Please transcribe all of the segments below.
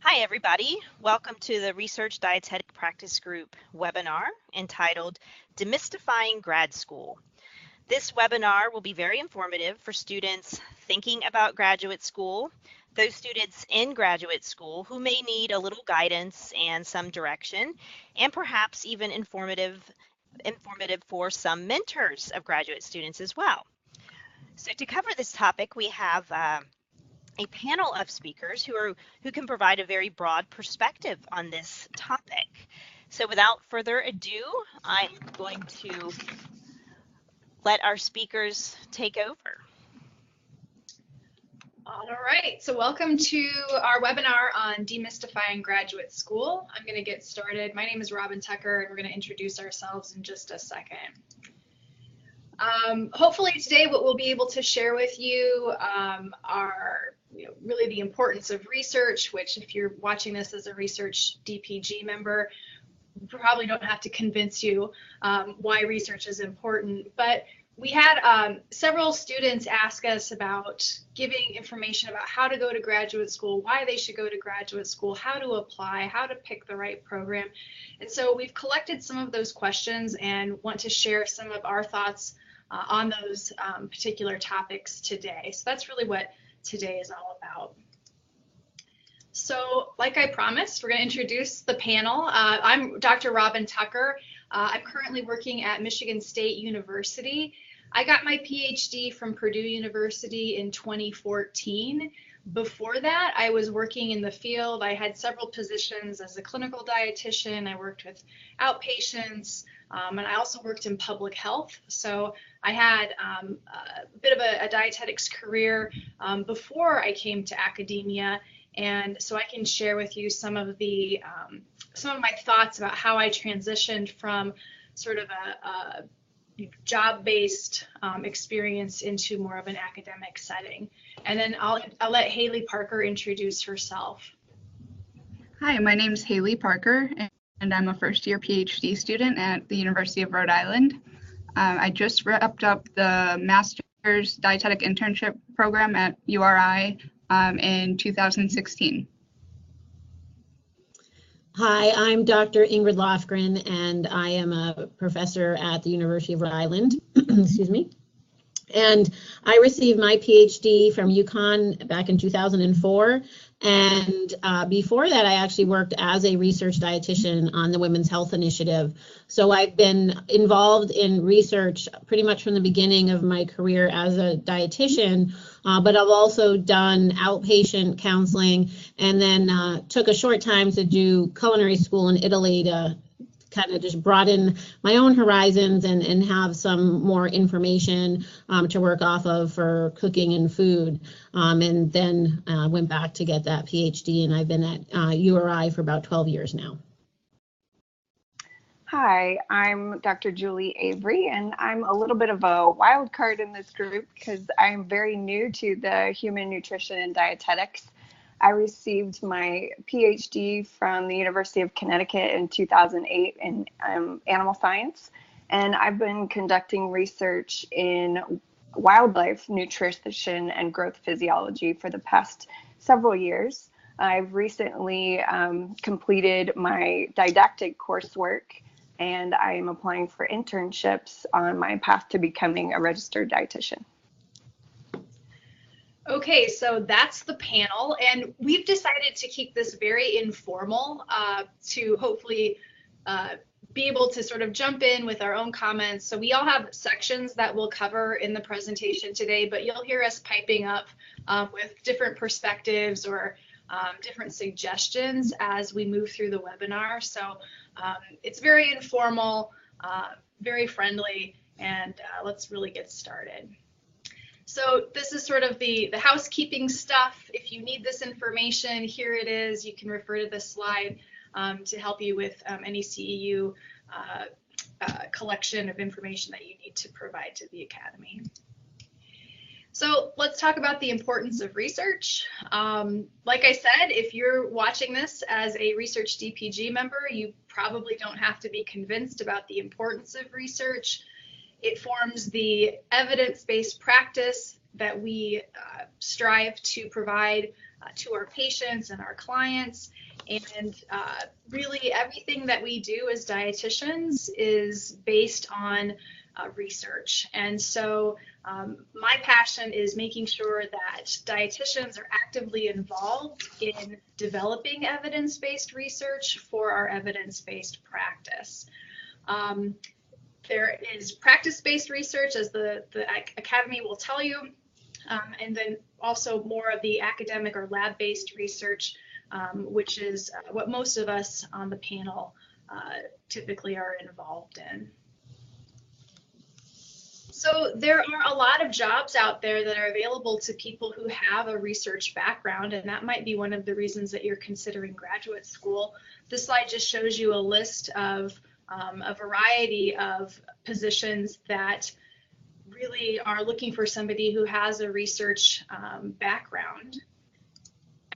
Hi, everybody. Welcome to the Research Dietetic Practice Group webinar entitled Demystifying Grad School. This webinar will be very informative for students thinking about graduate school, those students in graduate school who may need a little guidance and some direction, and perhaps even informative for some mentors of graduate students as well. So to cover this topic, we have a panel of speakers who can provide a very broad perspective on this topic. So without further ado, I'm going to let our speakers take over. All right, so welcome to our webinar on demystifying graduate school. I'm going to get started. My name is Robin Tucker, and we're going to introduce ourselves in just a second. Hopefully today what we'll be able to share with you are really the importance of research, which if you're watching this as a research DPG member, probably don't have to convince you why research is important. But we had several students ask us about giving information about how to go to graduate school, why they should go to graduate school, how to apply, how to pick the right program. And so we've collected some of those questions and want to share some of our thoughts on those particular topics today. So that's really what today is all about. So like I promised, we're going to introduce the panel. I'm Dr. Robin Tucker. I'm currently working at Michigan State University. I got my PhD from Purdue University in 2014. Before that, I was working in the field. I had several positions as a clinical dietitian. I worked with outpatients, and I also worked in public health. So I had a bit of a dietetics career before I came to academia, and so I can share with you some of my thoughts about how I transitioned from sort of a job-based experience into more of an academic setting. And then I'll let Haley Parker introduce herself. Hi, my name is Haley Parker, and I'm a first-year PhD student at the University of Rhode Island. I just wrapped up the Master's Dietetic Internship program at URI in 2016. Hi, I'm Dr. Ingrid Lofgren, and I am a professor at the University of Rhode Island. Excuse me. And I received my PhD from UConn back in 2004. And before that, I actually worked as a research dietitian on the Women's Health Initiative. So I've been involved in research pretty much from the beginning of my career as a dietitian, but I've also done outpatient counseling and then took a short time to do culinary school in Italy to kind of just broaden my own horizons and have some more information to work off of for cooking and food. And then went back to get that PhD, and I've been at URI for about 12 years now. Hi, I'm Dr. Julie Avery, and I'm a little bit of a wild card in this group because I'm very new to the human nutrition and dietetics. I received my PhD from the University of Connecticut in 2008 in animal science, and I've been conducting research in wildlife nutrition and growth physiology for the past several years. I've recently completed my didactic coursework, and I am applying for internships on my path to becoming a registered dietitian. Okay, so that's the panel, and we've decided to keep this very informal to hopefully be able to sort of jump in with our own comments. So we all have sections that we'll cover in the presentation today, but you'll hear us piping up with different perspectives or different suggestions as we move through the webinar. So it's very informal, very friendly, and let's really get started. So this is sort of the housekeeping stuff. If you need this information, here it is. You can refer to this slide to help you with any CEU collection of information that you need to provide to the Academy. So let's talk about the importance of research. Like I said, if you're watching this as a research DPG member, you probably don't have to be convinced about the importance of research. It forms the evidence-based practice that we strive to provide to our patients and our clients. And really everything that we do as dietitians is based on research. And so my passion is making sure that dietitians are actively involved in developing evidence-based research for our evidence-based practice. There is practice-based research, as the Academy will tell you, and then also more of the academic or lab-based research, which is what most of us on the panel typically are involved in. So there are a lot of jobs out there that are available to people who have a research background, and that might be one of the reasons that you're considering graduate school. This slide just shows you a list of a variety of positions that really are looking for somebody who has a research background.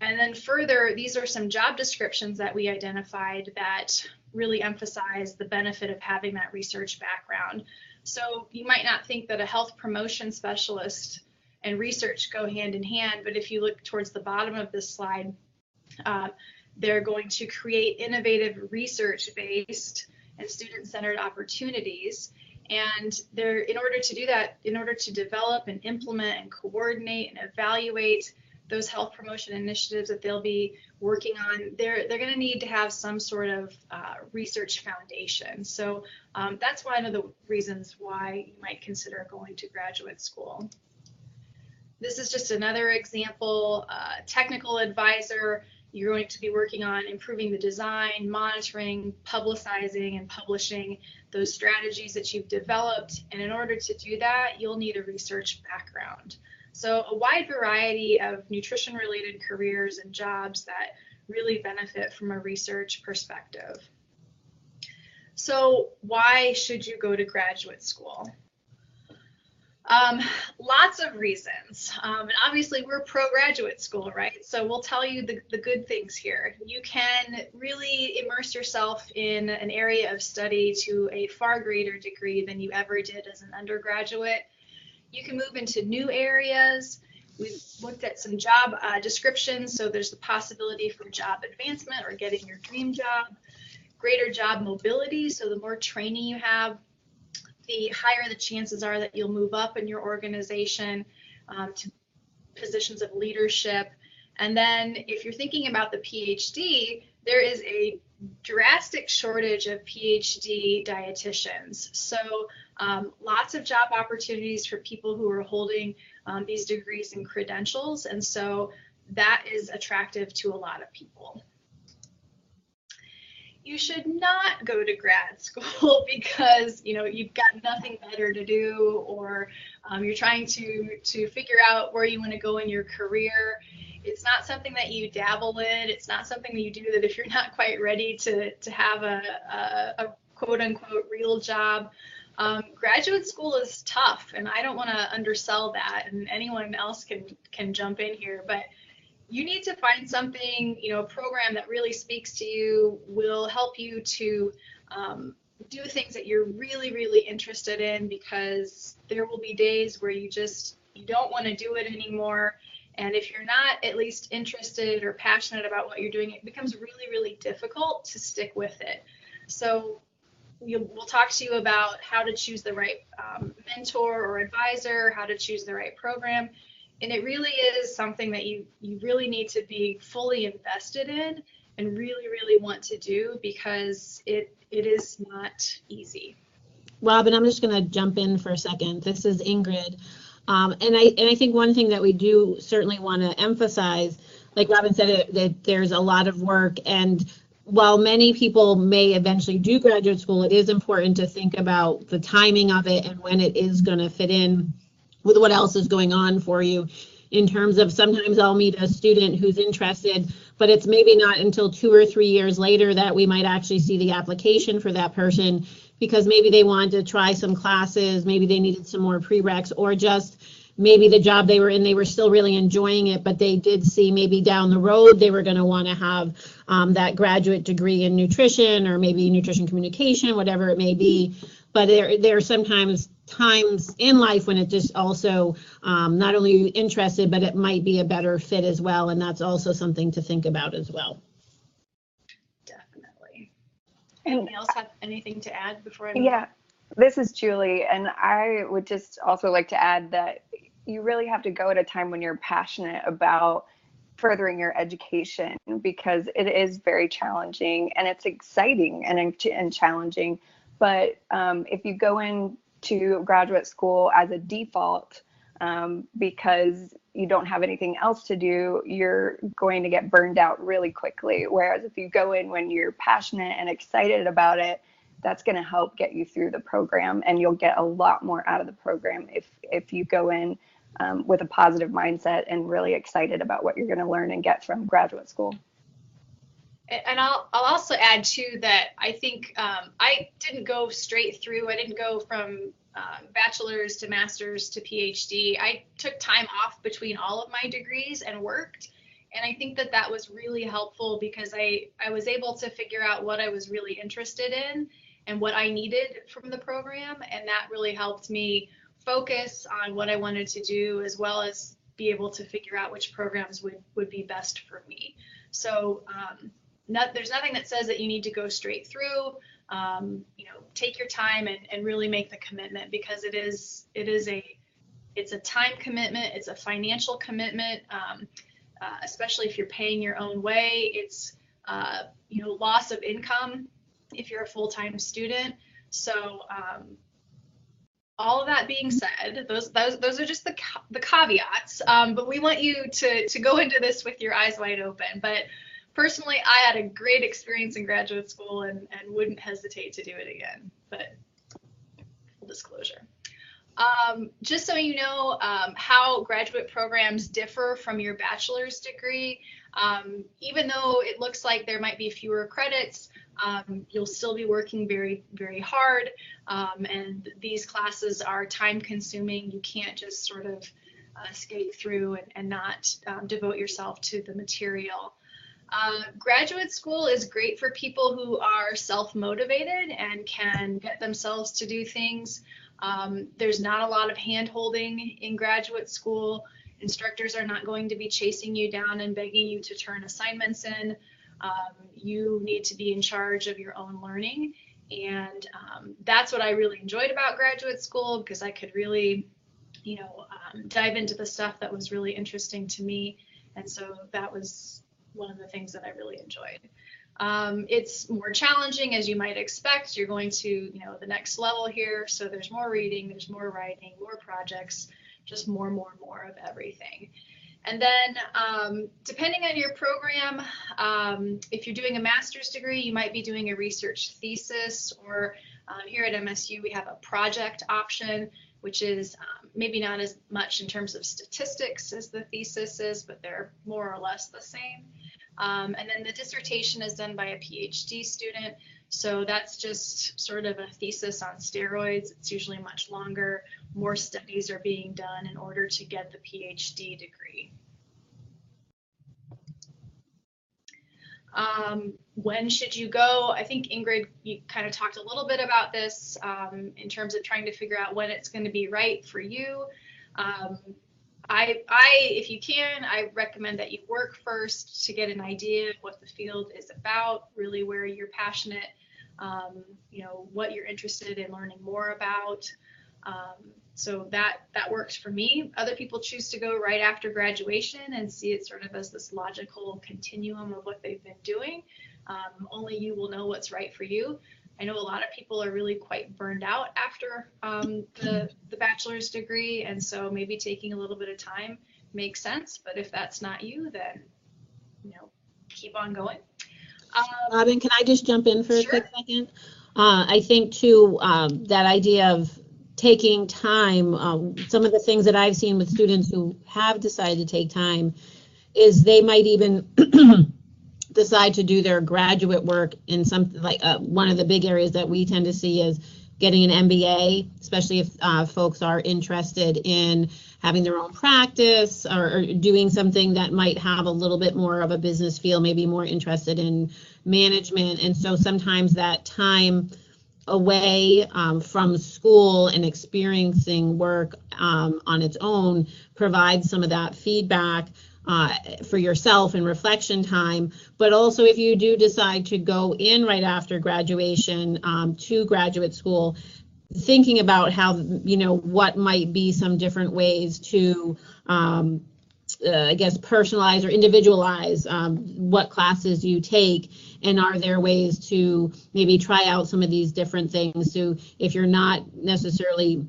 And then further, these are some job descriptions that we identified that really emphasize the benefit of having that research background. So you might not think that a health promotion specialist and research go hand in hand, but if you look towards the bottom of this slide, they're going to create innovative research-based and student-centered opportunities. And in order to do that, in order to develop and implement and coordinate and evaluate those health promotion initiatives that they'll be working on, they're going to need to have some sort of research foundation. So that's one of the reasons why you might consider going to graduate school. This is just another example, technical advisor. You're going to be working on improving the design, monitoring, publicizing, and publishing those strategies that you've developed. And in order to do that, you'll need a research background. So a wide variety of nutrition-related careers and jobs that really benefit from a research perspective. So why should you go to graduate school? Lots of reasons. And obviously we're pro-graduate school, right? So we'll tell you the good things here. You can really immerse yourself in an area of study to a far greater degree than you ever did as an undergraduate. You can move into new areas. We've looked at some job descriptions, so there's the possibility for job advancement or getting your dream job, greater job mobility, so the more training you have, the higher the chances are that you'll move up in your organization to positions of leadership. And then if you're thinking about the PhD, there is a drastic shortage of PhD dietitians. So lots of job opportunities for people who are holding these degrees and credentials. And so that is attractive to a lot of people. You should not go to grad school because you've got nothing better to do, or you're trying to figure out where you want to go in your career. It's not something that you dabble in. It's not something that you do that if you're not quite ready to have a quote unquote real job. Graduate school is tough, and I don't want to undersell that, and anyone else can jump in here, but you need to find something, a program that really speaks to you, will help you to do things that you're really, really interested in, because there will be days where you don't want to do it anymore. And if you're not at least interested or passionate about what you're doing, it becomes really, really difficult to stick with it. So we'll talk to you about how to choose the right mentor or advisor, how to choose the right program. And it really is something that you really need to be fully invested in and really, really want to do, because it is not easy. Robin, I'm just going to jump in for a second. This is Ingrid. And I think one thing that we do certainly want to emphasize, like Robin said, that there's a lot of work. And while many people may eventually do graduate school, it is important to think about the timing of it and when it is going to fit in with what else is going on for you, in terms of sometimes I'll meet a student who's interested, but it's maybe not until 2 or 3 years later that we might actually see the application for that person, because maybe they wanted to try some classes, maybe they needed some more prereqs, or just maybe the job they were in, they were still really enjoying it, but they did see maybe down the road they were going to want to have that graduate degree in nutrition, or maybe nutrition communication, whatever it may be. But there are sometimes times in life when it just also not only interested, but it might be a better fit as well. And that's also something to think about as well. Definitely. And Anyone else have anything to add before I move yeah, on? this is Julie, and I would just also like to add that you really have to go at a time when you're passionate about furthering your education, because it is very challenging and it's exciting and challenging. But if you go into graduate school as a default, because you don't have anything else to do, you're going to get burned out really quickly. Whereas if you go in when you're passionate and excited about it, that's going to help get you through the program, and you'll get a lot more out of the program if you go in with a positive mindset and really excited about what you're going to learn and get from graduate school. And I'll also add too that I think I didn't go straight through. I didn't go from bachelor's to master's to PhD. I took time off between all of my degrees and worked. And I think that that was really helpful because I was able to figure out what I was really interested in and what I needed from the program. And that really helped me focus on what I wanted to do, as well as be able to figure out which programs would be best for me. So there's nothing that says that you need to go straight through. Take your time and really make the commitment, because it's a time commitment. It's a financial commitment, especially if you're paying your own way. It's loss of income if you're a full-time student. So all of that being said, those are just the caveats. But we want you to go into this with your eyes wide open. But personally, I had a great experience in graduate school and wouldn't hesitate to do it again. But full disclosure. Just so you know how graduate programs differ from your bachelor's degree, even though it looks like there might be fewer credits, you'll still be working very, very hard. And these classes are time consuming. You can't just sort of skate through and not devote yourself to the material. Graduate school is great for people who are self-motivated and can get themselves to do things. There's not a lot of hand-holding in graduate school. Instructors are not going to be chasing you down and begging you to turn assignments in. You need to be in charge of your own learning. And that's what I really enjoyed about graduate school, because I could really, dive into the stuff that was really interesting to me. And so that was one of the things that I really enjoyed. It's more challenging, as you might expect. You're going to, the next level here. So there's more reading, there's more writing, more projects, just more of everything. And then depending on your program, if you're doing a master's degree, you might be doing a research thesis, or here at MSU, we have a project option, which is maybe not as much in terms of statistics as the thesis is, but they're more or less the same. And then the dissertation is done by a PhD student. So that's just sort of a thesis on steroids. It's usually much longer. More studies are being done in order to get the PhD degree. When should you go? I think, Ingrid, you kind of talked a little bit about this in terms of trying to figure out when it's going to be right for you. If you can, I recommend that you work first to get an idea of what the field is about, really where you're passionate, what you're interested in learning more about. So that works for me. Other people choose to go right after graduation and see it sort of as this logical continuum of what they've been doing. Only you will know what's right for you. I know a lot of people are really quite burned out after the bachelor's degree, and so maybe taking a little bit of time makes sense. But if that's not you, then keep on going. Robin, can I just jump in for Sure. a quick second? I think too that idea of taking time. Some of the things that I've seen with students who have decided to take time is they might even decide to do their graduate work in something like one of the big areas that we tend to see is getting an MBA, especially if folks are interested in having their own practice or doing something that might have a little bit more of a business feel, maybe more interested in management. And so sometimes that time away from school and experiencing work on its own provides some of that feedback for yourself and reflection time. But also, if you do decide to go in right after graduation to graduate school, thinking about how, what might be some different ways to I guess personalize or individualize what classes you take, and are there ways to maybe try out some of these different things. So if you're not necessarily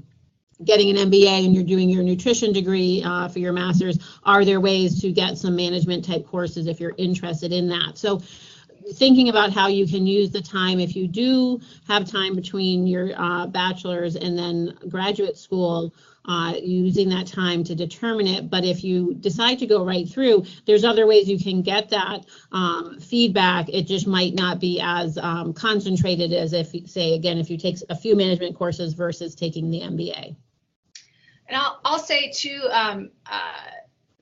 getting an MBA and you're doing your nutrition degree for your master's, are there ways to get some management type courses if you're interested in that? So thinking about how you can use the time, if you do have time between your bachelor's and then graduate school, using that time to determine it. But if you decide to go right through, there's other ways you can get that feedback. It just might not be as concentrated as if, say, again, if you take a few management courses versus taking the MBA. And I'll say too,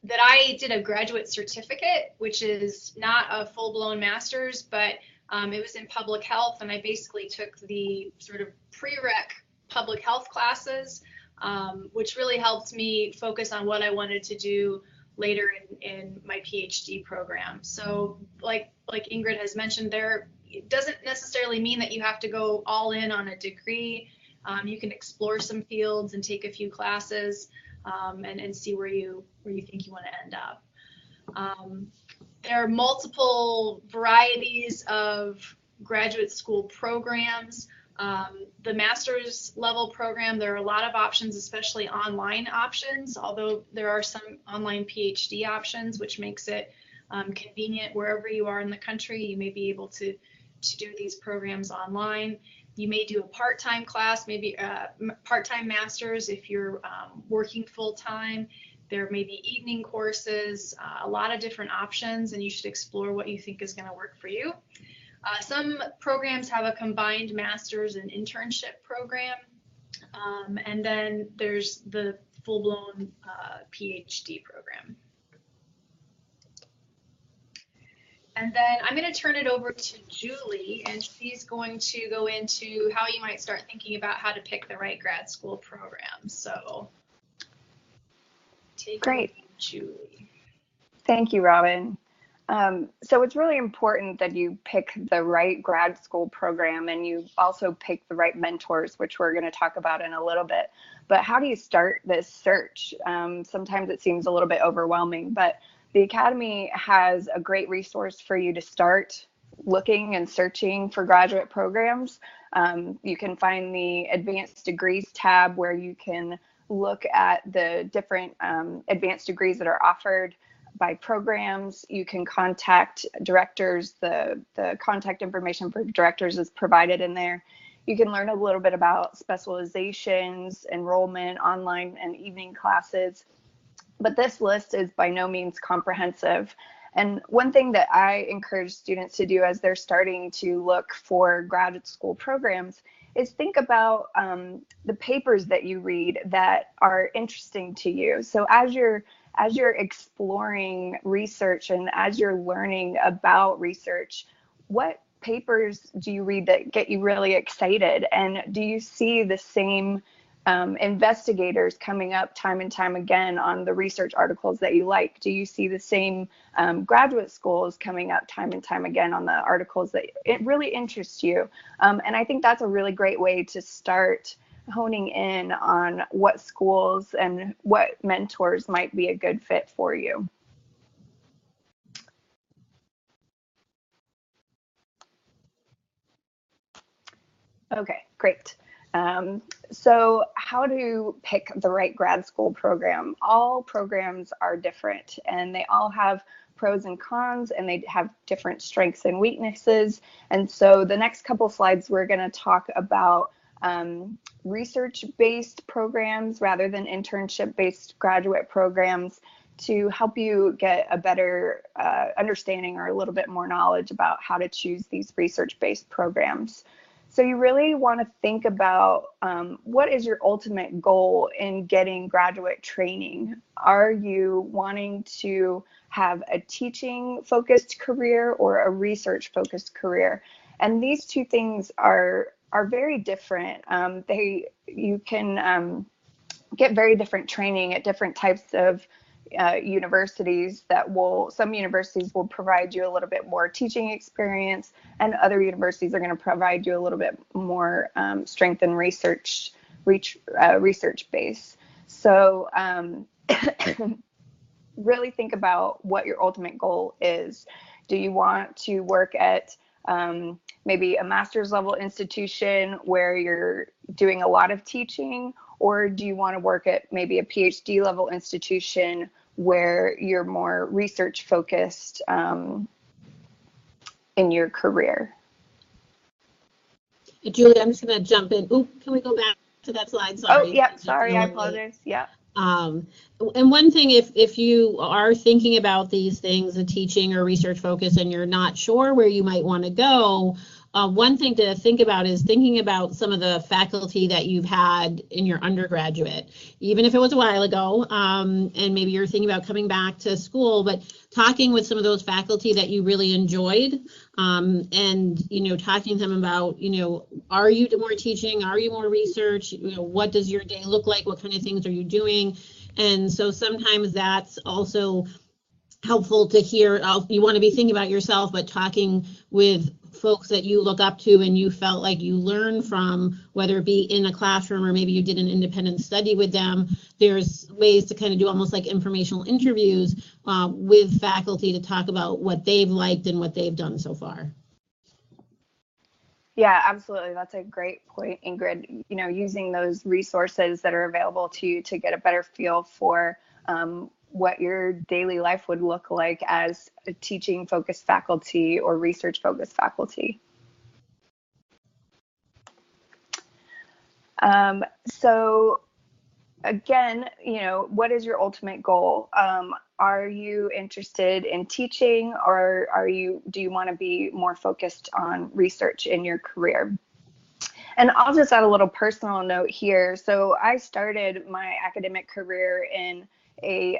that I did a graduate certificate, which is not a full-blown master's, but it was in public health, and I basically took the sort of prereq public health classes, which really helped me focus on what I wanted to do later in my PhD program. So like Ingrid has mentioned, it doesn't necessarily mean that you have to go all in on a degree. You can explore some fields and take a few classes. And see where you think you want to end up. There are multiple varieties of graduate school programs. The master's level program, there are a lot of options, especially online options, although there are some online PhD options, which makes it convenient wherever you are in the country. You may be able to do these programs online. You may do a part-time class, maybe part-time master's if you're working full-time. There may be evening courses, a lot of different options, and you should explore what you think is going to work for you. Some programs have a combined master's and internship program, and then there's the full-blown PhD program. And then I'm going to turn it over to Julie, and she's going to go into how you might start thinking about how to pick the right grad school program. So take it away, Julie. Thank you, Robin. So it's really important that you pick the right grad school program, and you also pick the right mentors, which we're going to talk about in a little bit. But how do you start this search? Sometimes it seems a little bit overwhelming, but the Academy has a great resource for you to start looking and searching for graduate programs. You can find the Advanced Degrees tab, where you can look at the different advanced degrees that are offered by programs. You can contact directors. The contact information for directors is provided in there. You can learn a little bit about specializations, enrollment, online and evening classes. But this list is by no means comprehensive. And one thing that I encourage students to do as they're starting to look for graduate school programs is think about the papers that you read that are interesting to you. So as you're exploring research and as you're learning about research, what papers do you read that get you really excited? And do you see the same investigators coming up time and time again on the research articles that you like? Do you see the same graduate schools coming up time and time again on the articles that it really interests you? And I think that's a really great way to start honing in on what schools and what mentors might be a good fit for you. Okay, great. So how to pick the right grad school program? All programs are different, and they all have pros and cons, and they have different strengths and weaknesses. And so the next couple slides, we're going to talk about research-based programs rather than internship-based graduate programs to help you get a better understanding or a little bit more knowledge about how to choose these research-based programs. So you really want to think about what is your ultimate goal in getting graduate training? Are you wanting to have a teaching-focused career or a research-focused career? And these two things are are very different. You can get very different training at different types of universities. Some universities will provide you a little bit more teaching experience, and other universities are going to provide you a little bit more strength and research base. So really think about what your ultimate goal is. Do you want to work at maybe a master's level institution where you're doing a lot of teaching, or do you want to work at maybe a PhD level institution where you're more research focused in your career? Julie, I'm just going to jump in. Ooh, can we go back to that slide? Sorry. Oh, yeah, sorry, I apologize. Yeah. And one thing, if you are thinking about these things, the teaching or research focus, and you're not sure where you might want to go, one thing to think about is thinking about some of the faculty that you've had in your undergraduate, even if it was a while ago, and maybe you're thinking about coming back to school, but talking with some of those faculty that you really enjoyed, and, talking to them about, are you more teaching? Are you more research? What does your day look like? What kind of things are you doing? And so sometimes that's also helpful to hear. You want to be thinking about yourself, but talking with folks that you look up to and you felt like you learned from, whether it be in a classroom or maybe you did an independent study with them. There's ways to kind of do almost like informational interviews with faculty to talk about what they've liked and what they've done so far. Yeah, absolutely. That's a great point, Ingrid. Using those resources that are available to you to get a better feel for what your daily life would look like as a teaching focused faculty or research focused faculty. So again, what is your ultimate goal? Are you interested in teaching, or do you want to be more focused on research in your career? And I'll just add a little personal note here. So I started my academic career in a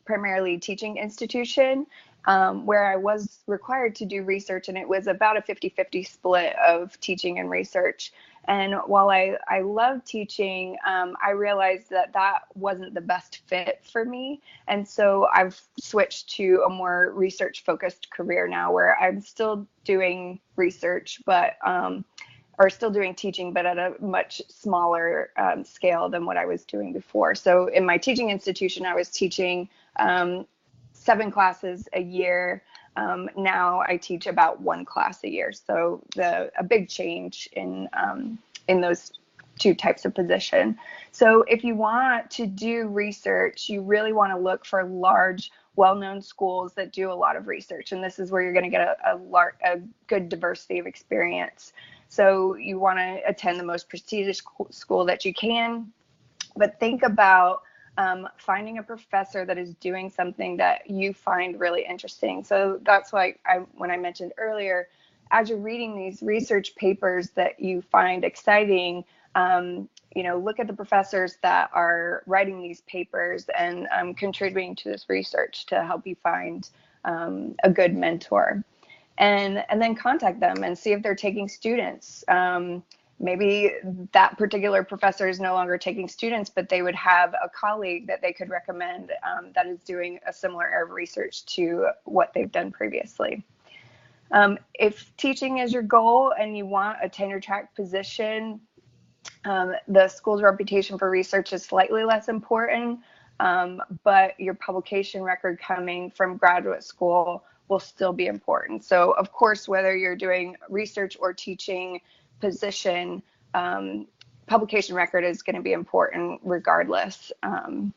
primarily teaching institution where I was required to do research, and it was about a 50-50 split of teaching and research. And while I love teaching, I realized that wasn't the best fit for me. And so I've switched to a more research focused career now, where I'm still doing research, or still doing teaching, but at a much smaller scale than what I was doing before. So in my teaching institution, I was teaching 7 classes a year. Now I teach about 1 class a year. So a big change in those 2 types of position. So if you want to do research, you really want to look for large, well-known schools that do a lot of research. And this is where you're going to get a good diversity of experience. So you want to attend the most prestigious school that you can, but think about finding a professor that is doing something that you find really interesting. So that's why when I mentioned earlier, as you're reading these research papers that you find exciting, look at the professors that are writing these papers and contributing to this research to help you find a good mentor. And then contact them and see if they're taking students. Maybe that particular professor is no longer taking students, but they would have a colleague that they could recommend that is doing a similar area of research to what they've done previously. If teaching is your goal and you want a tenure track position, the school's reputation for research is slightly less important, but your publication record coming from graduate school will still be important. So of course, whether you're doing research or teaching position, publication record is going to be important regardless. Did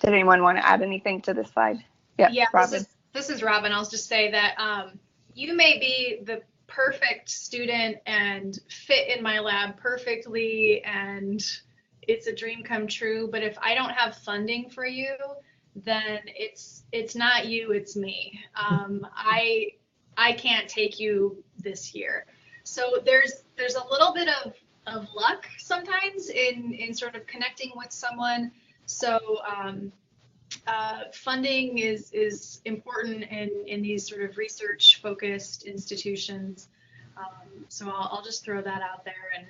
anyone want to add anything to this slide? Yeah, Robin. This is Robin. I'll just say that you may be the perfect student and fit in my lab perfectly, and it's a dream come true. But if I don't have funding for you, then it's not you, it's me. I can't take you this year. So there's a little bit of luck sometimes in sort of connecting with someone. So funding is important in these sort of research focused institutions. So I'll just throw that out there, and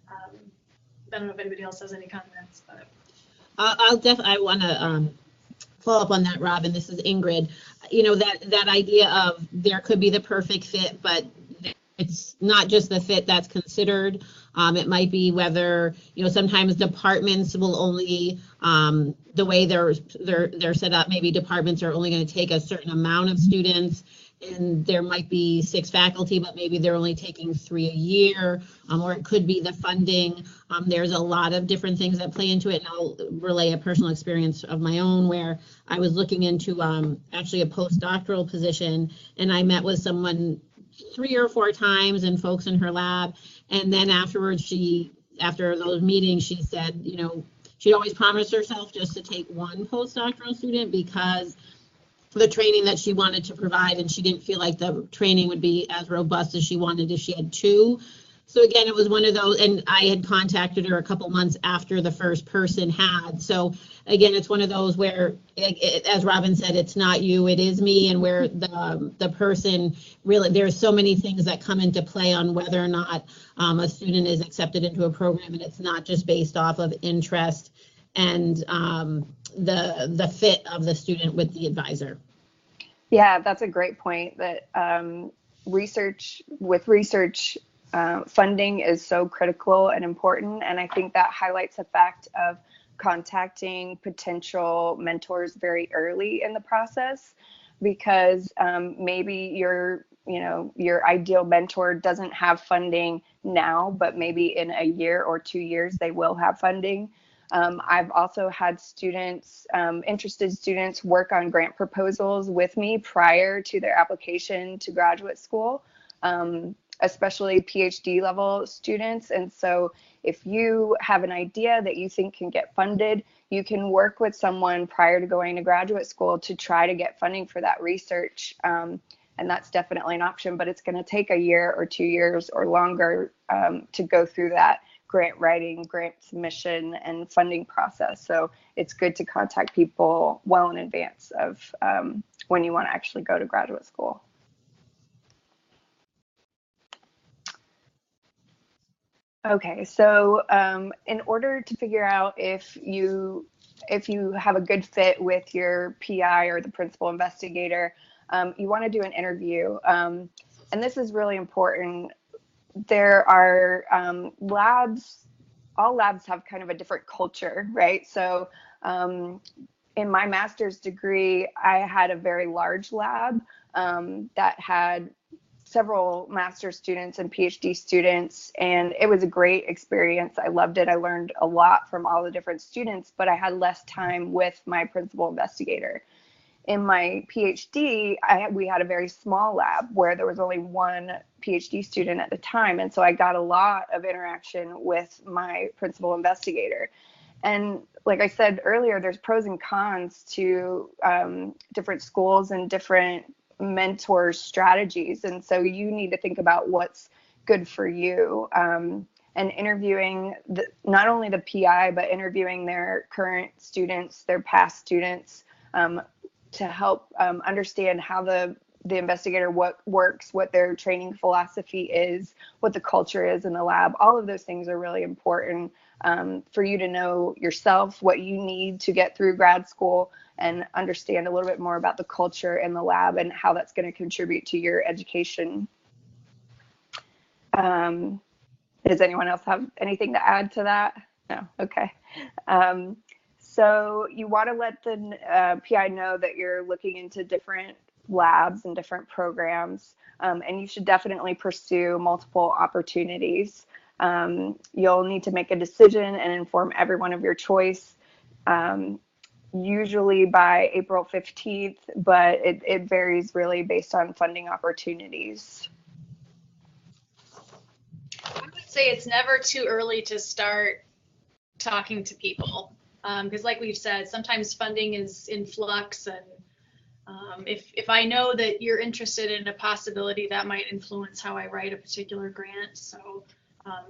I don't know if anybody else has any comments, but. I want to follow up on that, Robin. This is Ingrid. You know, that idea of there could be the perfect fit, but it's not just the fit that's considered. It might be whether, you know, sometimes departments will only, the way they're set up, maybe departments are only going to take a certain amount of students, and there might be 6 faculty, but maybe they're only taking 3 a year, or it could be the funding. There's a lot of different things that play into it, and I'll relay a personal experience of my own where I was looking into actually a postdoctoral position, and I met with someone 3 or 4 times and folks in her lab, and then afterwards after those meetings, she said, you know, she'd always promised herself just to take 1 postdoctoral student because the training that she wanted to provide, and she didn't feel like the training would be as robust as she wanted if she had 2. So again, it was one of those, and I had contacted her a couple months after the first person had. So again, it's one of those where, as Robin said, it's not you, it is me, and where the person really, there's so many things that come into play on whether or not a student is accepted into a program, and it's not just based off of interest and the fit of the student with the advisor. Yeah, that's a great point. That research funding is so critical and important, and I think that highlights the fact of contacting potential mentors very early in the process, because maybe your ideal mentor doesn't have funding now, but maybe in a year or 2 years they will have funding. I've also had students, interested students, work on grant proposals with me prior to their application to graduate school, especially PhD level students. And so if you have an idea that you think can get funded, you can work with someone prior to going to graduate school to try to get funding for that research. And that's definitely an option, but it's going to take a year or 2 years or longer to go through that grant writing, grant submission, and funding process. So it's good to contact people well in advance of when you want to actually go to graduate school. Okay, so in order to figure out if you have a good fit with your PI or the principal investigator, you want to do an interview. And this is really important. There are labs, all labs have kind of a different culture, right? So in my master's degree, I had a very large lab that had several master's students and PhD students, and it was a great experience. I loved it. I learned a lot from all the different students, but I had less time with my principal investigator. In my PhD, we had a very small lab where there was only 1 PhD student at the time. And so I got a lot of interaction with my principal investigator. And like I said earlier, there's pros and cons to different schools and different mentors' strategies. And so you need to think about what's good for you. And interviewing not only the PI, but interviewing their current students, their past students, to help understand how the investigator works, what their training philosophy is, what the culture is in the lab. All of those things are really important for you to know yourself, what you need to get through grad school, and understand a little bit more about the culture in the lab and how that's going to contribute to your education. Does anyone else have anything to add to that? No? Okay. So you want to let the PI know that you're looking into different labs and different programs, and you should definitely pursue multiple opportunities. You'll need to make a decision and inform everyone of your choice, usually by April 15th, but it varies really based on funding opportunities. I would say it's never too early to start talking to people. Because like we've said, sometimes funding is in flux, and if I know that you're interested in a possibility, that might influence how I write a particular grant. So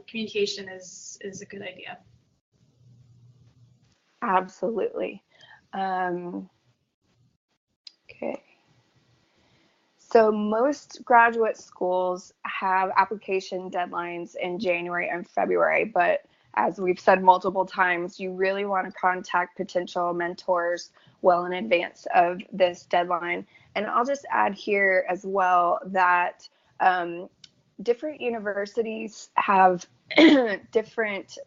communication is a good idea. Absolutely. Okay. So most graduate schools have application deadlines in January and February, but as we've said multiple times, you really want to contact potential mentors well in advance of this deadline. And I'll just add here as well that different universities have different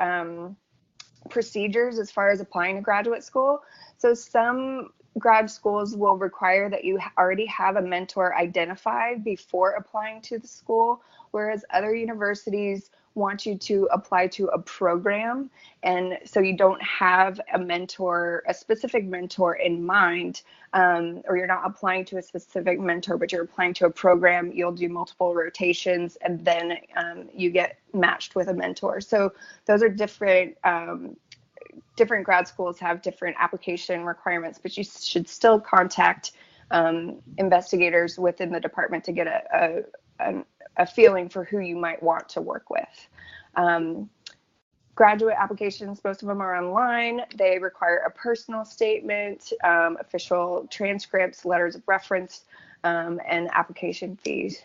procedures as far as applying to graduate school. So some grad schools will require that you already have a mentor identified before applying to the school, whereas other universities want you to apply to a program. And so you don't have a mentor, a specific mentor in mind, or you're not applying to a specific mentor, but you're applying to a program. You'll do multiple rotations, and then you get matched with a mentor. So those are different. Different grad schools have different application requirements, but you should still contact investigators within the department to get a feeling for who you might want to work with. Graduate applications, most of them are online. They require a personal statement, official transcripts, letters of reference, and application fees.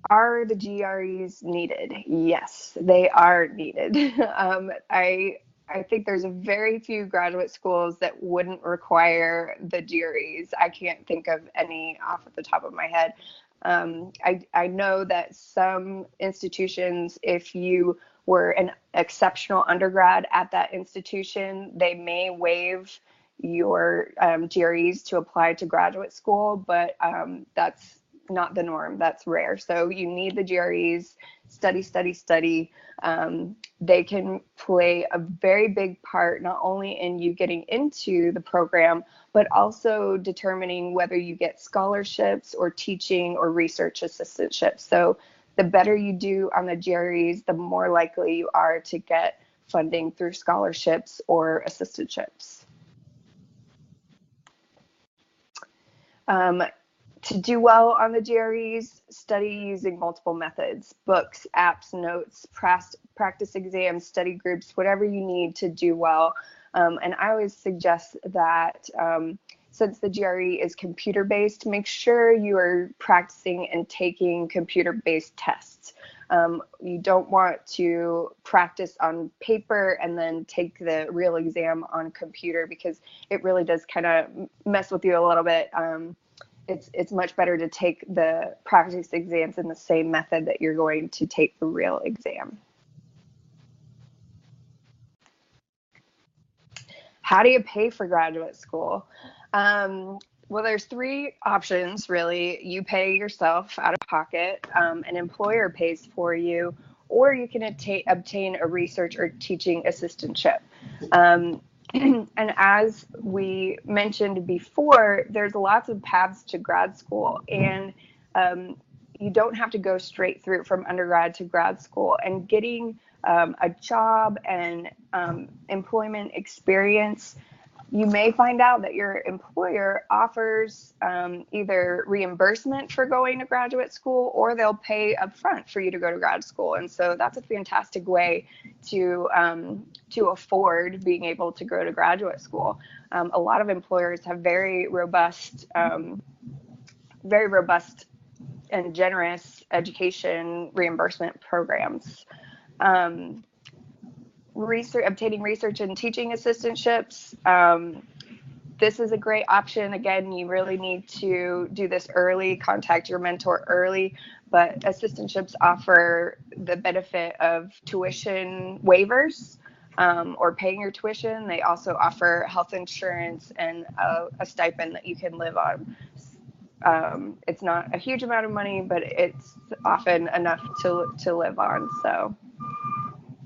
Are the GREs needed? Yes, they are needed. I think there's a very few graduate schools that wouldn't require the GREs. I can't think of any off the top of my head. I know that some institutions, if you were an exceptional undergrad at that institution, they may waive your GREs to apply to graduate school, but that's not the norm. That's rare. So you need the GREs, study. They can play a very big part, not only in you getting into the program, but also determining whether you get scholarships or teaching or research assistantships. So the better you do on the GREs, the more likely you are to get funding through scholarships or assistantships. To do well on the GREs, study using multiple methods: books, apps, notes, practice exams, study groups, whatever you need to do well. And I always suggest that since the GRE is computer-based, make sure you are practicing and taking computer-based tests. You don't want to practice on paper and then take the real exam on computer, because it really does kind of mess with you a little bit. It's much better to take the practice exams in the same method that you're going to take the real exam. How do you pay for graduate school? Well, there's three options, really. You pay yourself out of pocket, an employer pays for you, or you can obtain a research or teaching assistantship. And as we mentioned before, there's lots of paths to grad school, and you don't have to go straight through from undergrad to grad school. And getting a job and employment experience, you may find out that your employer offers either reimbursement for going to graduate school, or they'll pay upfront for you to go to grad school. And so that's a fantastic way to afford being able to go to graduate school. A lot of employers have very robust and generous education reimbursement programs. Obtaining research and teaching assistantships. This is a great option. Again, you really need to do this early, contact your mentor early, but assistantships offer the benefit of tuition waivers or paying your tuition. They also offer health insurance and a stipend that you can live on. It's not a huge amount of money, but it's often enough to live on. So.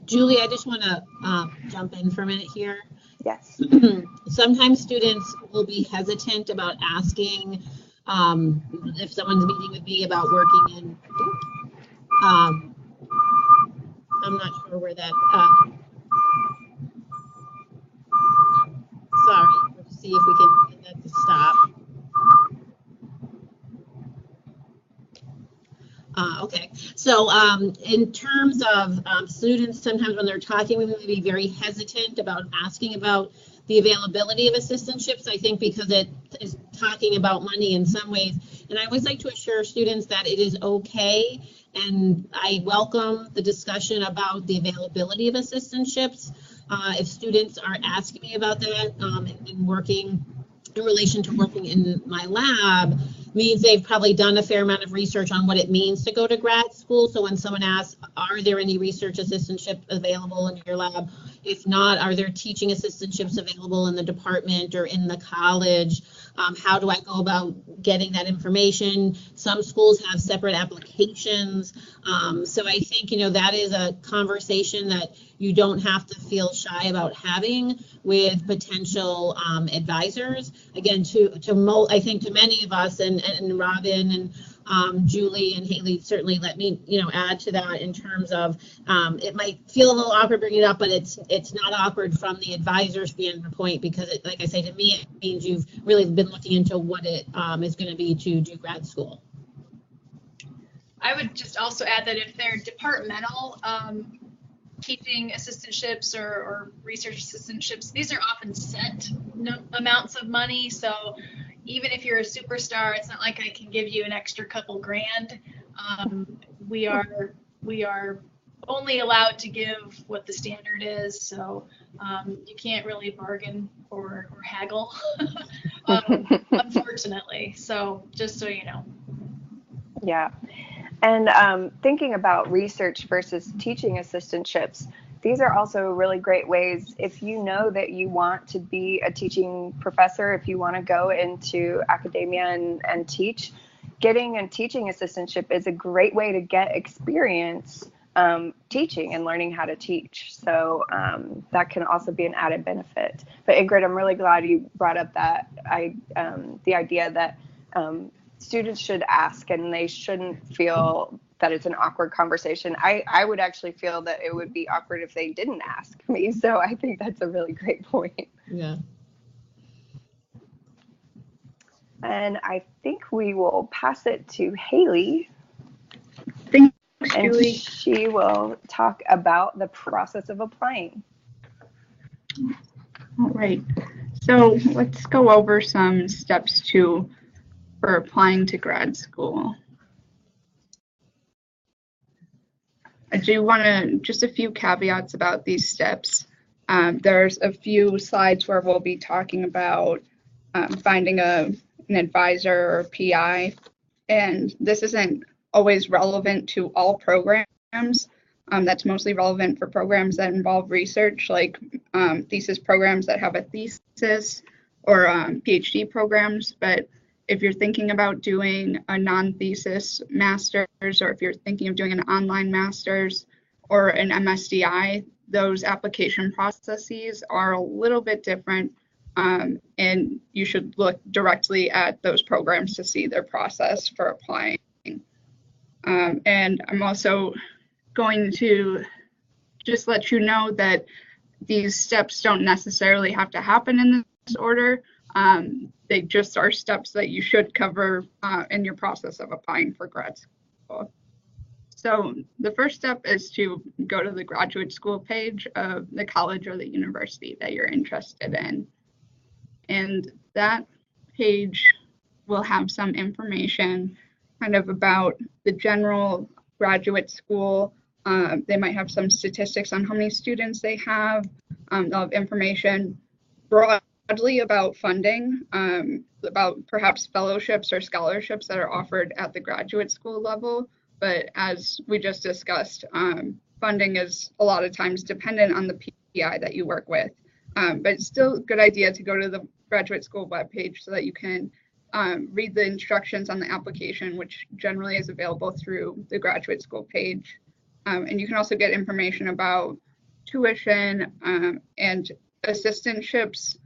Julie, I just want to jump in for a minute here. Yes. Sometimes students will be hesitant about asking if someone's meeting with me about working in, I'm not sure where that, sorry, let's see if we can get that to stop. Okay, so in terms of students, sometimes when they're talking, we may be very hesitant about asking about the availability of assistantships, I think, because it is talking about money in some ways. And I always like to assure students that it is okay, and I welcome the discussion about the availability of assistantships. If students are asking me about that and working in relation to working in my lab, means they've probably done a fair amount of research on what it means to go to grad school. So when someone asks, are there any research assistantships available in your lab? If not, are there teaching assistantships available in the department or in the college? How do I go about getting that information? Some schools have separate applications. So I think, that is a conversation that you don't have to feel shy about having with potential advisors. Again, I think to many of us, and Robin and Julie and Haley certainly let me, add to that in terms of it might feel a little awkward bringing it up, but it's not awkward from the advisor standpoint, because like I say, to me, it means you've really been looking into what it is going to be to do grad school. I would just also add that if they're departmental teaching assistantships or research assistantships, these are often set amounts of money. So even if you're a superstar, it's not like I can give you an extra couple grand. We are only allowed to give what the standard is. So you can't really bargain or haggle, unfortunately. So just so you know. Yeah. And thinking about research versus teaching assistantships, these are also really great ways if you know that you want to be a teaching professor, if you want to go into academia and teach, getting a teaching assistantship is a great way to get experience teaching and learning how to teach. So that can also be an added benefit. But Ingrid, I'm really glad you brought up that the idea that students should ask, and they shouldn't feel that it's an awkward conversation. I would actually feel that it would be awkward if they didn't ask me. So I think that's a really great point. Yeah. And I think we will pass it to Haley. Thanks, and Julie. She will talk about the process of applying. All right. So let's go over some steps for applying to grad school. I do want to, just a few caveats about these steps. There's a few slides where we'll be talking about finding an advisor or PI, and this isn't always relevant to all programs. That's mostly relevant for programs that involve research, like thesis programs that have a thesis, or PhD programs. But if you're thinking about doing a non-thesis master's, or if you're thinking of doing an online master's or an MSDI, those application processes are a little bit different, and you should look directly at those programs to see their process for applying. And I'm also going to just let you know that these steps don't necessarily have to happen in this order. They just are steps that you should cover in your process of applying for grad school. So the first step is to go to the graduate school page of the college or the university that you're interested in. And that page will have some information kind of about the general graduate school. They might have some statistics on how many students they have. They'll have information broadly about funding, about perhaps fellowships or scholarships that are offered at the graduate school level. But as we just discussed, funding is a lot of times dependent on the PI that you work with. But it's still a good idea to go to the graduate school webpage so that you can read the instructions on the application, which generally is available through the graduate school page. And you can also get information about tuition and assistantships.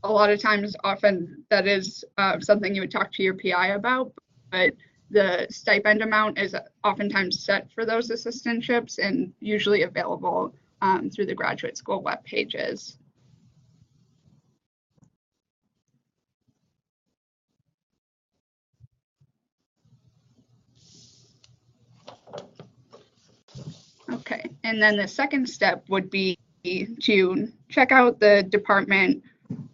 A lot of times, often that is something you would talk to your PI about, but the stipend amount is oftentimes set for those assistantships and usually available through the graduate school web pages. Okay, and then the second step would be to check out the department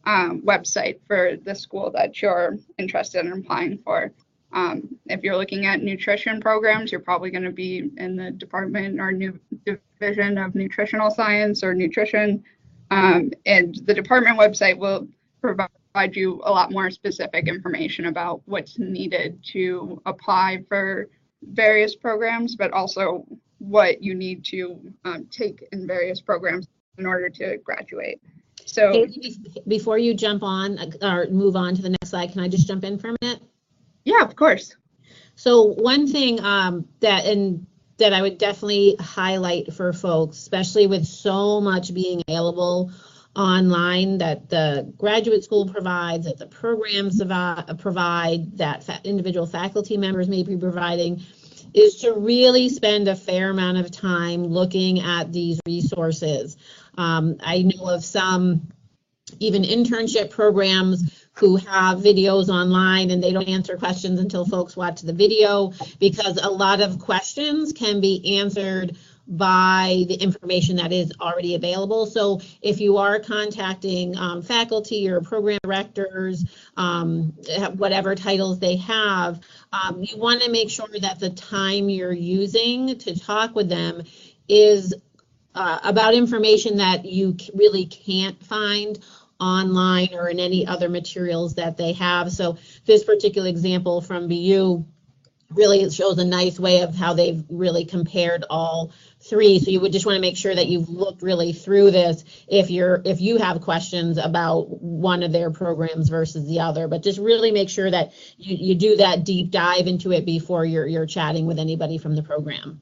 website for the school that you're interested in applying for. If you're looking at nutrition programs, you're probably going to be in the department or new division of nutritional science or nutrition. And the department website will provide you a lot more specific information about what's needed to apply for various programs, but also what you need to take in various programs in order to graduate. So Haley, before you jump on or move on to the next slide, can I just jump in for a minute? Yeah, of course. So one thing that I would definitely highlight for folks, especially with so much being available online that the graduate school provides, that the programs provide, that individual faculty members may be providing, is to really spend a fair amount of time looking at these resources. I know of some even internship programs who have videos online and they don't answer questions until folks watch the video, because a lot of questions can be answered by the information that is already available. So if you are contacting faculty or program directors, whatever titles they have, you want to make sure that the time you're using to talk with them is about information that you really can't find online or in any other materials that they have. So this particular example from BU really shows a nice way of how they've really compared all three. So you would just want to make sure that you've looked really through this if you have questions about one of their programs versus the other, but just really make sure that you do that deep dive into it before you're chatting with anybody from the program.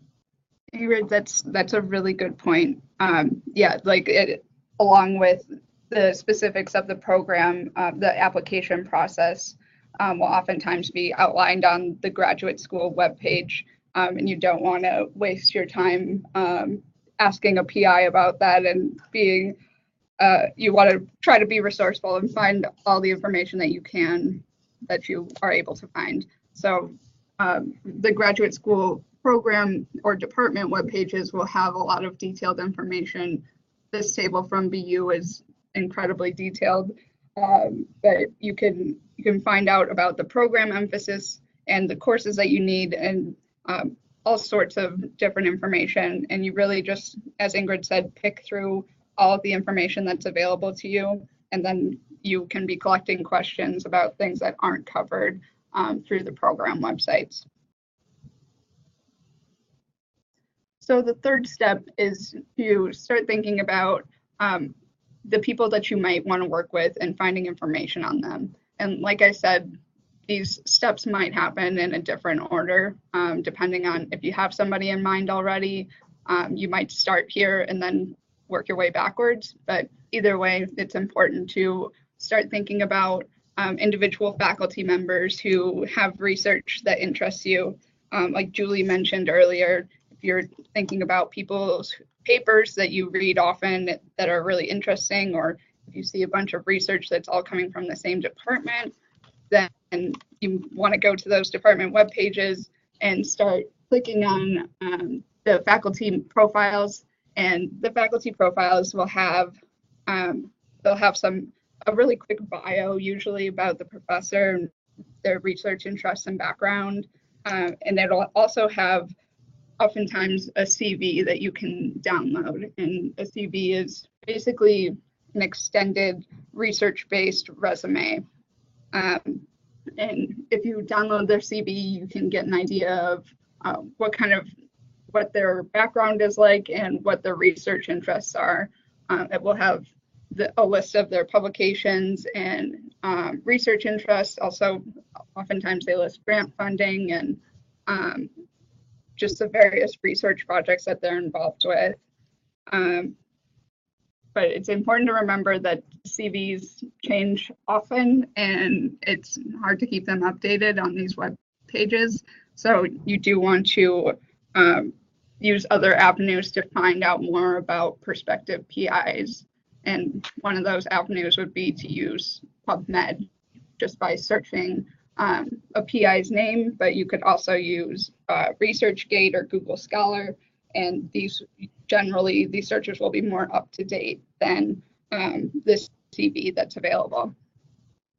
Ingrid, that's a really good point. Yeah, like along with the specifics of the program, the application process will oftentimes be outlined on the graduate school webpage, and you don't want to waste your time asking a PI about that and being, you want to try to be resourceful and find all the information that you are able to find. So the graduate school program or department web pages will have a lot of detailed information. This table from BU is incredibly detailed, but you can find out about the program emphasis and the courses that you need and all sorts of different information. And you really just, as Ingrid said, pick through all of the information that's available to you, and then you can be collecting questions about things that aren't covered through the program websites. So the third step is to start thinking about the people that you might want to work with and finding information on them. And like I said, these steps might happen in a different order, depending on if you have somebody in mind already. You might start here and then work your way backwards. But either way, it's important to start thinking about individual faculty members who have research that interests you. Like Julie mentioned earlier, if you're thinking about people's papers that you read often that are really interesting, or if you see a bunch of research that's all coming from the same department, then you want to go to those department web pages and start clicking on the faculty profiles. And the faculty profiles will have they'll have a really quick bio, usually about the professor, their research interests and background, and it'll also have oftentimes a CV that you can download. And a CV is basically an extended research-based resume. And if you download their CV, you can get an idea of what their background is like and what their research interests are. It will have a list of their publications and research interests. Also, oftentimes they list grant funding and just the various research projects that they're involved with. But it's important to remember that CVs change often and it's hard to keep them updated on these web pages. So you do want to use other avenues to find out more about prospective PIs. And one of those avenues would be to use PubMed just by searching a PI's name, but you could also use ResearchGate or Google Scholar, and these generally these searches will be more up to date than this CV that's available.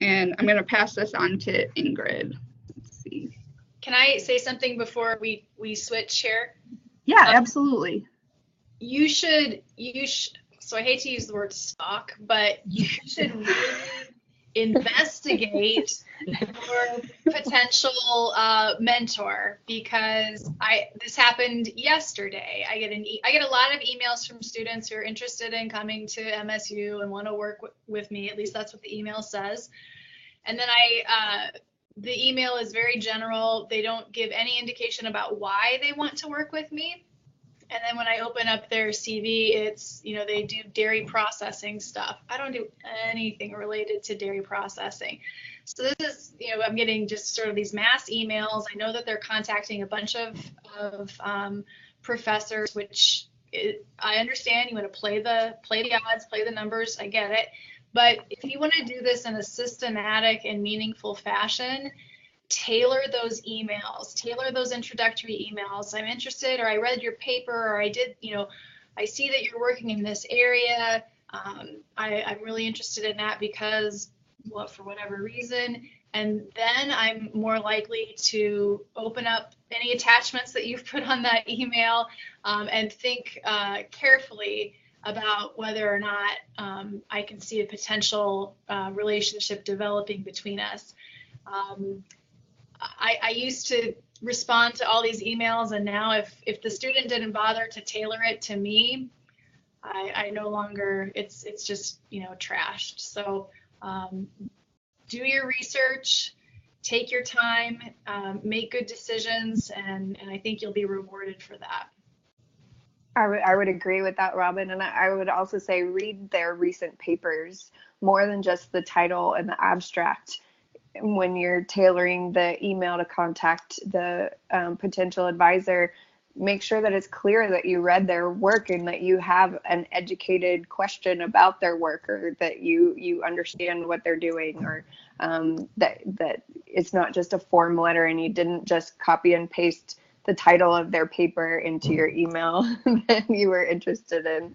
And I'm going to pass this on to Ingrid. Let's see. Can I say something before we switch here? Yeah, absolutely. You should, so I hate to use the word stalk, but you should really investigate your potential mentor, because this happened yesterday. I get a lot of emails from students who are interested in coming to MSU and want to work with me. At least that's what the email says. And then the email is very general. They don't give any indication about why they want to work with me. And then when I open up their CV, it's, they do dairy processing stuff. I don't do anything related to dairy processing. So this is, I'm getting just sort of these mass emails. I know that they're contacting a bunch of professors, which I understand. You want to play the odds, play the numbers. I get it. But if you want to do this in a systematic and meaningful fashion, tailor those emails, tailor those introductory emails. I'm interested, or I read your paper, or I did, I see that you're working in this area. I'm really interested in that because, for whatever reason. And then I'm more likely to open up any attachments that you've put on that email and think carefully about whether or not I can see a potential relationship developing between us. I used to respond to all these emails, and now if the student didn't bother to tailor it to me, I no longer, it's just, trashed. So do your research, take your time, make good decisions, and I think you'll be rewarded for that. I would agree with that, Robin. And I would also say read their recent papers more than just the title and the abstract. When you're tailoring the email to contact the potential advisor, make sure that it's clear that you read their work and that you have an educated question about their work, or that you understand what they're doing, or that it's not just a form letter and you didn't just copy and paste the title of their paper into your email that you were interested in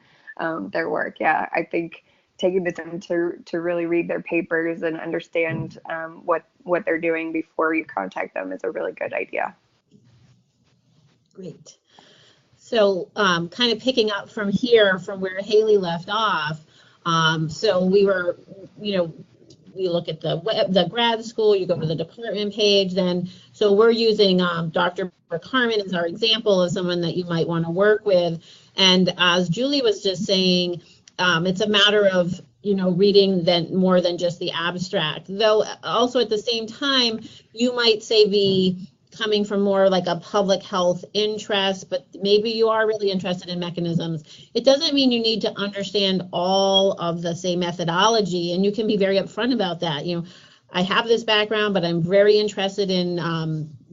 their work. Yeah, I think taking the time to really read their papers and understand what they're doing before you contact them is a really good idea. Great. So kind of picking up from here, from where Haley left off. So we were, we look at the grad school, you go to the department page, then, so we're using Dr. Harmon as our example of someone that you might want to work with. And as Julie was just saying, it's a matter of, reading more than just the abstract, though also at the same time, you might say be coming from more like a public health interest, but maybe you are really interested in mechanisms. It doesn't mean you need to understand all of the same methodology, and you can be very upfront about that. I have this background, but I'm very interested in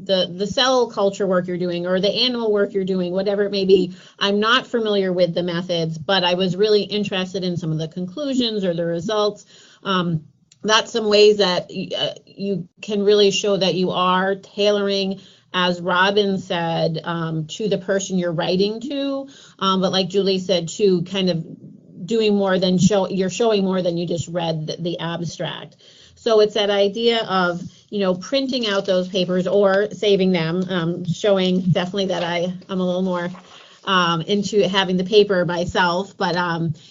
the cell culture work you're doing, or the animal work you're doing, whatever it may be. I'm not familiar with the methods, but I was really interested in some of the conclusions or the results. That's some ways that you can really show that you are tailoring, as Robin said, to the person you're writing to. But like Julie said, to kind of doing more than you're showing more than you just read the abstract. So it's that idea of, printing out those papers or saving them, showing definitely that I'm a little more into having the paper myself. But,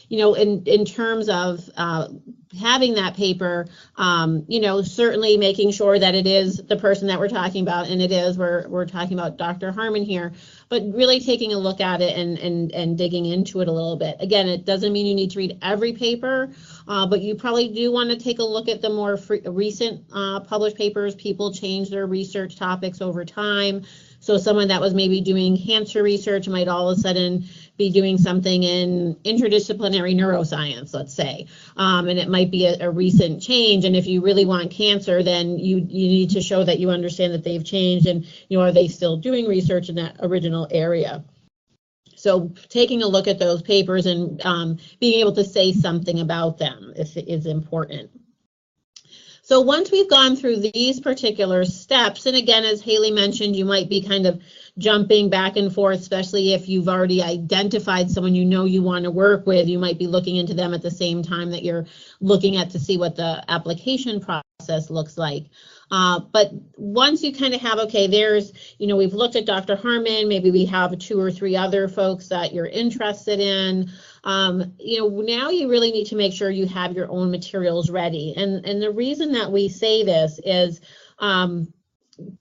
in terms of having that paper, certainly making sure that it is the person that we're talking about, and it is, we're talking about Dr. Harmon here, but really taking a look at it and digging into it a little bit. Again, it doesn't mean you need to read every paper, but you probably do want to take a look at the more recent published papers. People change their research topics over time. So someone that was maybe doing cancer research might all of a sudden be doing something in interdisciplinary neuroscience, let's say, and it might be a recent change. And if you really want cancer, then you need to show that you understand that they've changed, and are they still doing research in that original area. So taking a look at those papers and being able to say something about them is important. So once we've gone through these particular steps, and again, as Haley mentioned, you might be kind of jumping back and forth, especially if you've already identified someone you know you want to work with. You might be looking into them at the same time that you're looking at to see what the application process looks like. But once you kind of have, okay, there's, we've looked at Dr. Harmon, maybe we have 2 or 3 other folks that you're interested in. Now you really need to make sure you have your own materials ready. And the reason that we say this is,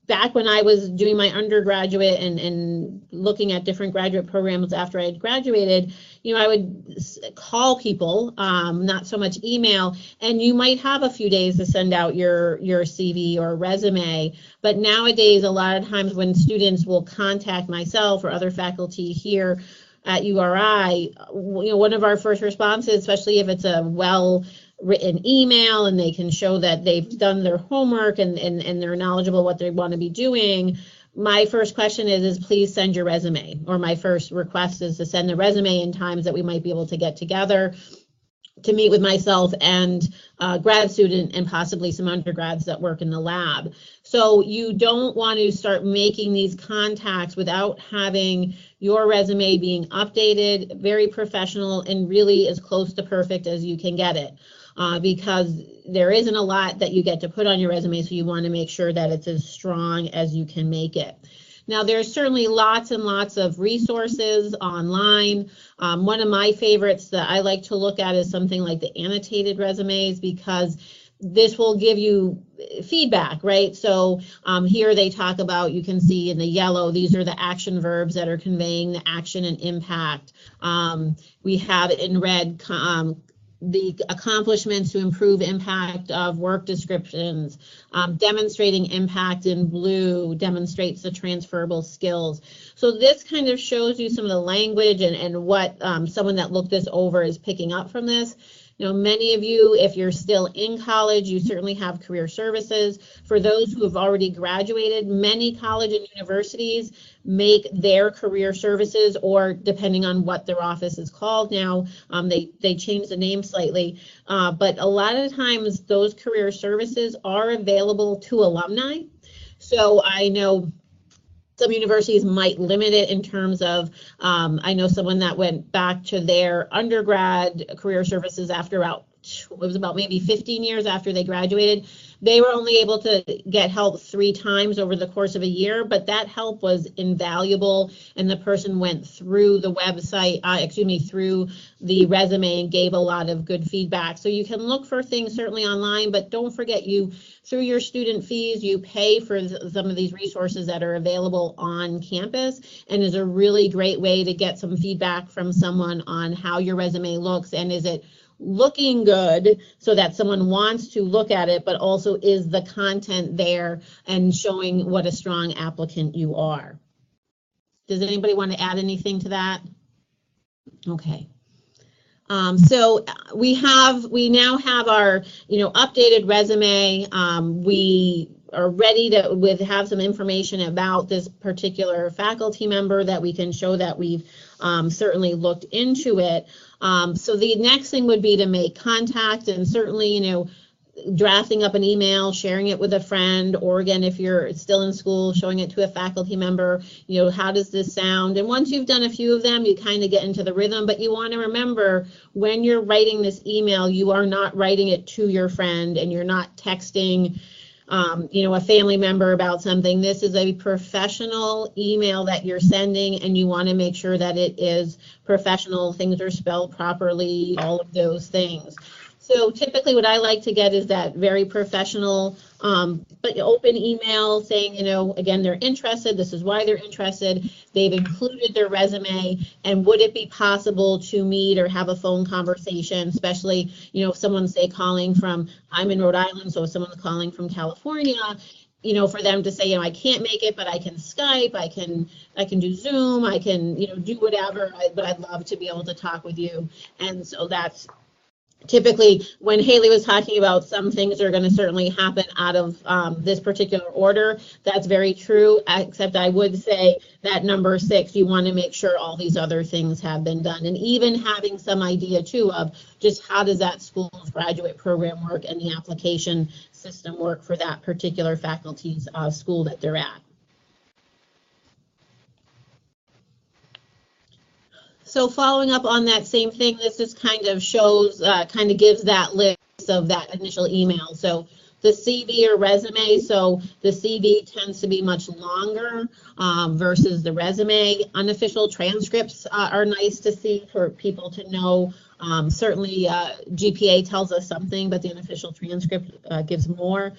back when I was doing my undergraduate and looking at different graduate programs after I had graduated, I would call people, not so much email, and you might have a few days to send out your CV or resume. But nowadays, a lot of times when students will contact myself or other faculty here at URI, one of our first responses, especially if it's a well-written email and they can show that they've done their homework and they're knowledgeable what they want to be doing, my first question is please send your resume, or my first request is to send the resume in times that we might be able to get together to meet with myself and a grad student and possibly some undergrads that work in the lab. So you don't want to start making these contacts without having your resume being updated, very professional, and really as close to perfect as you can get it. Because there isn't a lot that you get to put on your resume, so you want to make sure that it's as strong as you can make it. Now, there's certainly lots and lots of resources online. One of my favorites that I like to look at is something like the annotated resumes, because this will give you feedback, right? So here they talk about, you can see in the yellow, these are the action verbs that are conveying the action and impact. We have in red the accomplishments to improve impact of work descriptions. Demonstrating impact in blue demonstrates the transferable skills. So this kind of shows you some of the language and what someone that looked this over is picking up from this. Many of you, if you're still in college, you certainly have career services. For those who have already graduated, many college and universities make their career services, or depending on what their office is called now, they change the name slightly. But a lot of times those career services are available to alumni. So I know some universities might limit it in terms of, I know someone that went back to their undergrad career services after about maybe 15 years after they graduated. They were only able to get help 3 times over the course of a year, but that help was invaluable, and the person went through the website, through the resume and gave a lot of good feedback. So you can look for things certainly online, but don't forget, through your student fees, you pay for some of these resources that are available on campus, and is a really great way to get some feedback from someone on how your resume looks, and is it looking good so that someone wants to look at it, but also is the content there and showing what a strong applicant you are. Does anybody want to add anything to that? Okay. So we now have our updated resume. We are ready to have some information about this particular faculty member that we can show that we've certainly looked into it. So the next thing would be to make contact, and certainly, drafting up an email, sharing it with a friend, or again, if you're still in school, showing it to a faculty member, how does this sound? And once you've done a few of them, you kind of get into the rhythm, but you want to remember, when you're writing this email, you are not writing it to your friend, and you're not texting a family member about something. This is a professional email that you're sending, and you want to make sure that it is professional, things are spelled properly, all of those things. So typically what I like to get is that very professional, but open email saying, again, they're interested, this is why they're interested, they've included their resume, and would it be possible to meet or have a phone conversation, especially, if someone's, say, calling from, I'm in Rhode Island, so if someone's calling from California, for them to say, I can't make it, but I can Skype, I can do Zoom, I can, do whatever, but I'd love to be able to talk with you. And so that's typically, when Haley was talking about some things are going to certainly happen out of this particular order, that's very true, except I would say that number 6, you want to make sure all these other things have been done, and even having some idea too of just how does that school's graduate program work and the application system work for that particular faculty's school that they're at. So following up on that same thing, this just kind of shows, kind of gives that list of that initial email. So the CV or resume, so the CV tends to be much longer versus the resume. Unofficial transcripts are nice to see for people to know. Certainly GPA tells us something, but the unofficial transcript gives more.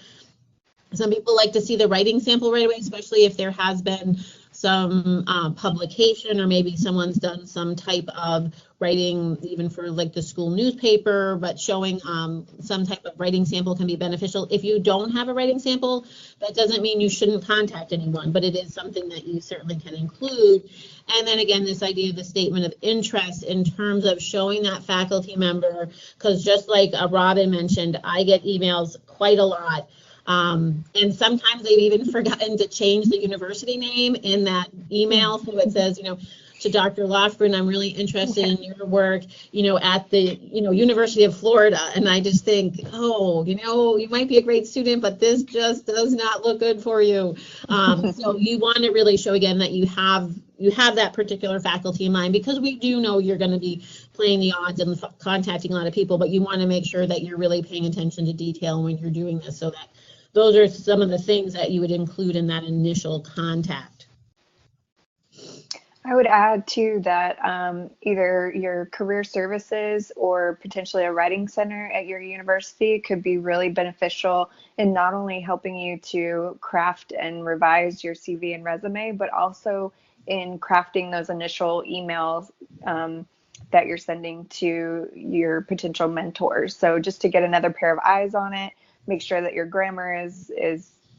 Some people like to see the writing sample right away, especially if there has been some publication, or maybe someone's done some type of writing even for like the school newspaper, but showing some type of writing sample can be beneficial. If you don't have a writing sample, that doesn't mean you shouldn't contact anyone, but it is something that you certainly can include. And then again, this idea of the statement of interest in terms of showing that faculty member, because just like Robin mentioned, I get emails quite a lot. And sometimes they've even forgotten to change the university name in that email. So it says, to Dr. Lofgren, I'm really interested in your work, at the, University of Florida. And I just think, oh, you might be a great student, but this just does not look good for you. So you want to really show again that you have that particular faculty in mind, because we do know you're going to be playing the odds and contacting a lot of people, but you want to make sure that you're really paying attention to detail when you're doing this, so that those are some of the things that you would include in that initial contact. I would add too that either your career services or potentially a writing center at your university could be really beneficial in not only helping you to craft and revise your CV and resume, but also in crafting those initial emails that you're sending to your potential mentors. So just to get another pair of eyes on it, make sure that your grammar is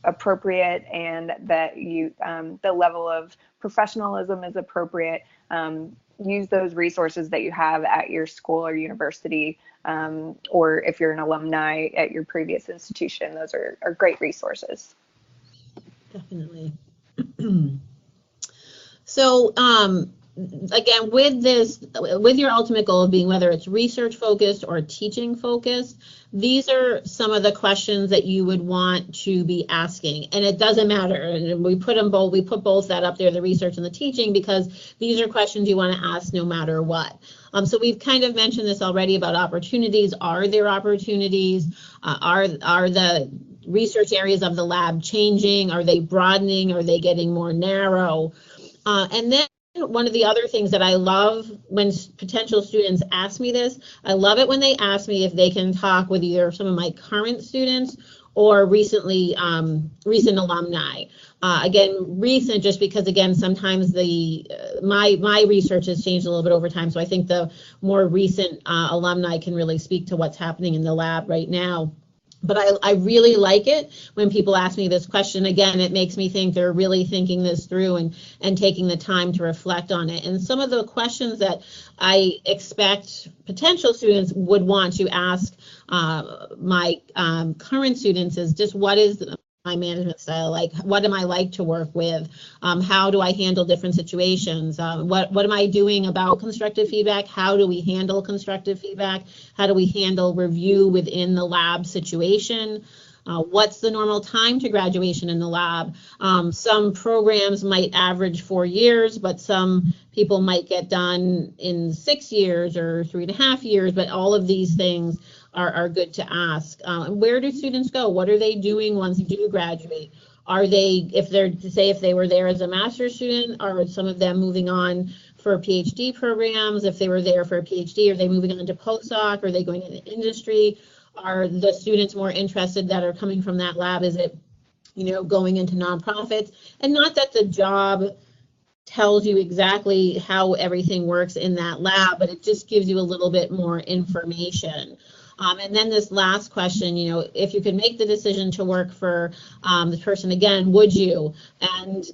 appropriate, and that you the level of professionalism is appropriate. Use those resources that you have at your school or university, or if you're an alumni at your previous institution, those are great resources. Definitely. So again, with your ultimate goal of being, whether it's research focused or teaching focused, these are some of the questions that you would want to be asking. And it doesn't matter. And we put both that up there, the research and the teaching, because these are questions you want to ask no matter what. So we've kind of mentioned this already about opportunities. Are there opportunities? Are the research areas of the lab changing? Are they broadening? Are they getting more narrow? And then one of the other things that I love when potential students ask me this, I love it when they ask me if they can talk with either some of my current students or recent alumni. Again, recent, just because again, sometimes my research has changed a little bit over time. So I think the more recent alumni can really speak to what's happening in the lab right now. But I really like it when people ask me this question. Again, it makes me think they're really thinking this through and taking the time to reflect on it. And some of the questions that I expect potential students would want to ask my current students is just, what is my management style like? What am I like to work with? How do I handle different situations? What am I doing about constructive feedback? How do we handle constructive feedback? How do we handle review within the lab situation? What's the normal time to graduation in the lab? Some programs might average 4 years, but some people might get done in 6 years or 3.5 years, but all of these things are good to ask. Where do students go? What are they doing once they do graduate? Are they, if they were there as a master's student, are some of them moving on for PhD programs? If they were there for a PhD, are they moving on to postdoc? Are they going into industry? Are the students more interested that are coming from that lab? Is it, going into nonprofits? And not that the job tells you exactly how everything works in that lab, but it just gives you a little bit more information. And then this last question, if you could make the decision to work for this person again, would you? And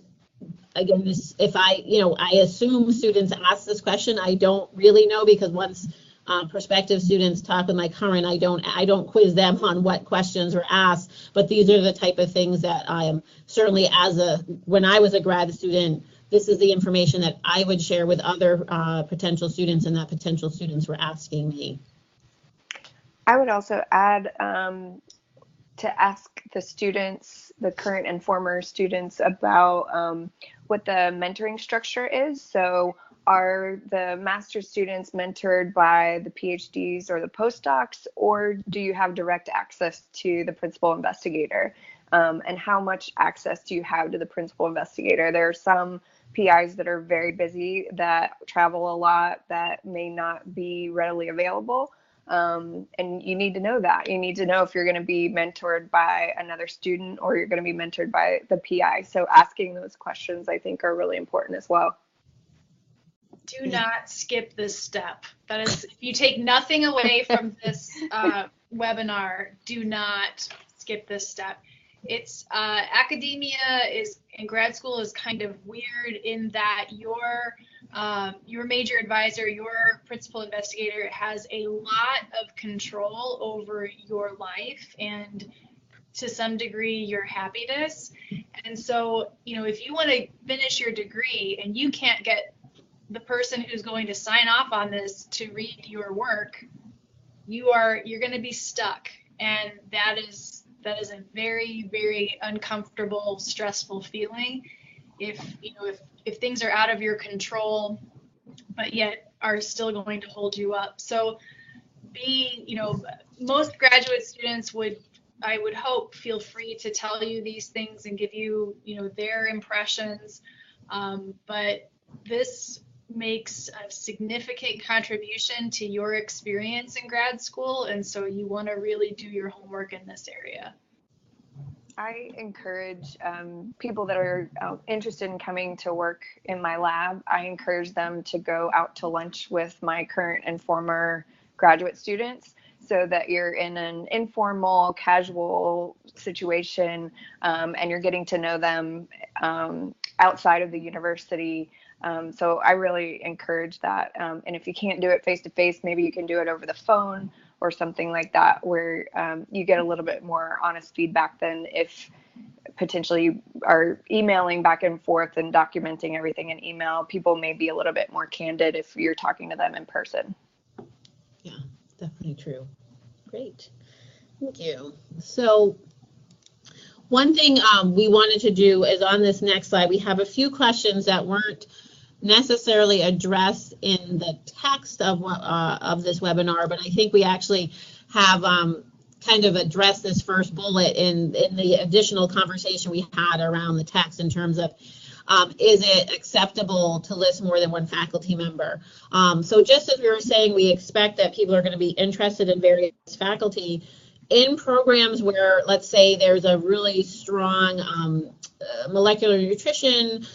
again, I assume students ask this question. I don't really know, because once prospective students talk with my current, I don't quiz them on what questions were asked, but these are the type of things that I am certainly, when I was a grad student, this is the information that I would share with other potential students, and that potential students were asking me. I would also add to ask the students, the current and former students, about what the mentoring structure is. So are the master students mentored by the PhDs or the postdocs, or do you have direct access to the principal investigator? And how much access do you have to the principal investigator? There are some PIs that are very busy, that travel a lot, that may not be readily available. And you need to know that. You need to know if you're going to be mentored by another student or you're going to be mentored by the PI. So asking those questions, I think, are really important as well. Do not skip this step. That is, if you take nothing away from this webinar, do not skip this step. It's academia is in grad school is kind of weird in that your major advisor, your principal investigator, has a lot of control over your life and to some degree your happiness. And so, if you want to finish your degree and you can't get the person who's going to sign off on this to read your work, you're going to be stuck, and that is a very, very uncomfortable, stressful feeling if things are out of your control but yet are still going to hold you up. So most graduate students I would hope, feel free to tell you these things and give you their impressions, but this makes a significant contribution to your experience in grad school, and so you want to really do your homework in this area. I encourage people that are interested in coming to work in my lab, I encourage them to go out to lunch with my current and former graduate students, so that you're in an informal, casual situation, and you're getting to know them outside of the university. So I really encourage that. And if you can't do it face-to-face, maybe you can do it over the phone or something like that, where you get a little bit more honest feedback than if potentially you are emailing back and forth and documenting everything in email. People may be a little bit more candid if you're talking to them in person. Yeah, definitely true. Great. Thank you. So one thing we wanted to do is on this next slide, we have a few questions that weren't necessarily addressed in the text of this webinar, but I think we actually have kind of addressed this first bullet in the additional conversation we had around the text in terms of is it acceptable to list more than one faculty member? So just as we were saying, we expect that people are going to be interested in various faculty. In programs where, let's say, there's a really strong molecular nutrition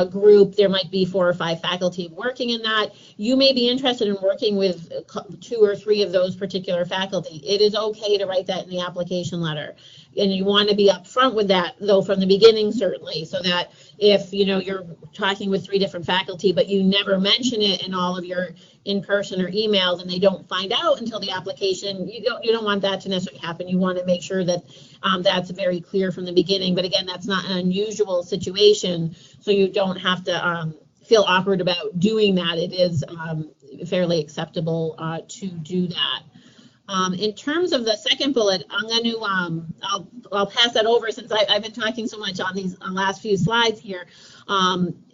group, there might be 4 or 5 faculty working in that. You may be interested in working with 2 or 3 of those particular faculty. It is okay to write that in the application letter. And you want to be upfront with that, though, from the beginning, certainly, so that if you're talking with 3 different faculty, but you never mention it in all of your in-person or emails, and they don't find out until the application, you don't want that to necessarily happen. You want to make sure that that's very clear from the beginning. But again, that's not an unusual situation, so you don't have to feel awkward about doing that. It is fairly acceptable to do that. In terms of the second bullet, I'm going to I'll pass that over since I've been talking so much on these last few slides here.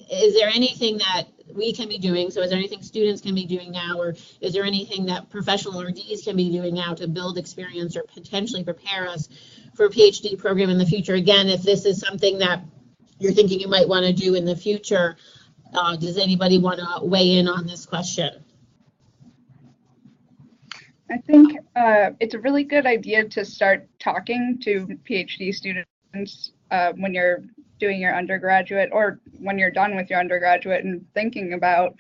Is there anything that we can be doing? So is there anything students can be doing now, or is there anything that professional RDs can be doing now to build experience or potentially prepare us for a PhD program in the future? Again, if this is something that you're thinking you might want to do in the future, does anybody want to weigh in on this question? I think it's a really good idea to start talking to PhD students when you're doing your undergraduate or when you're done with your undergraduate and thinking about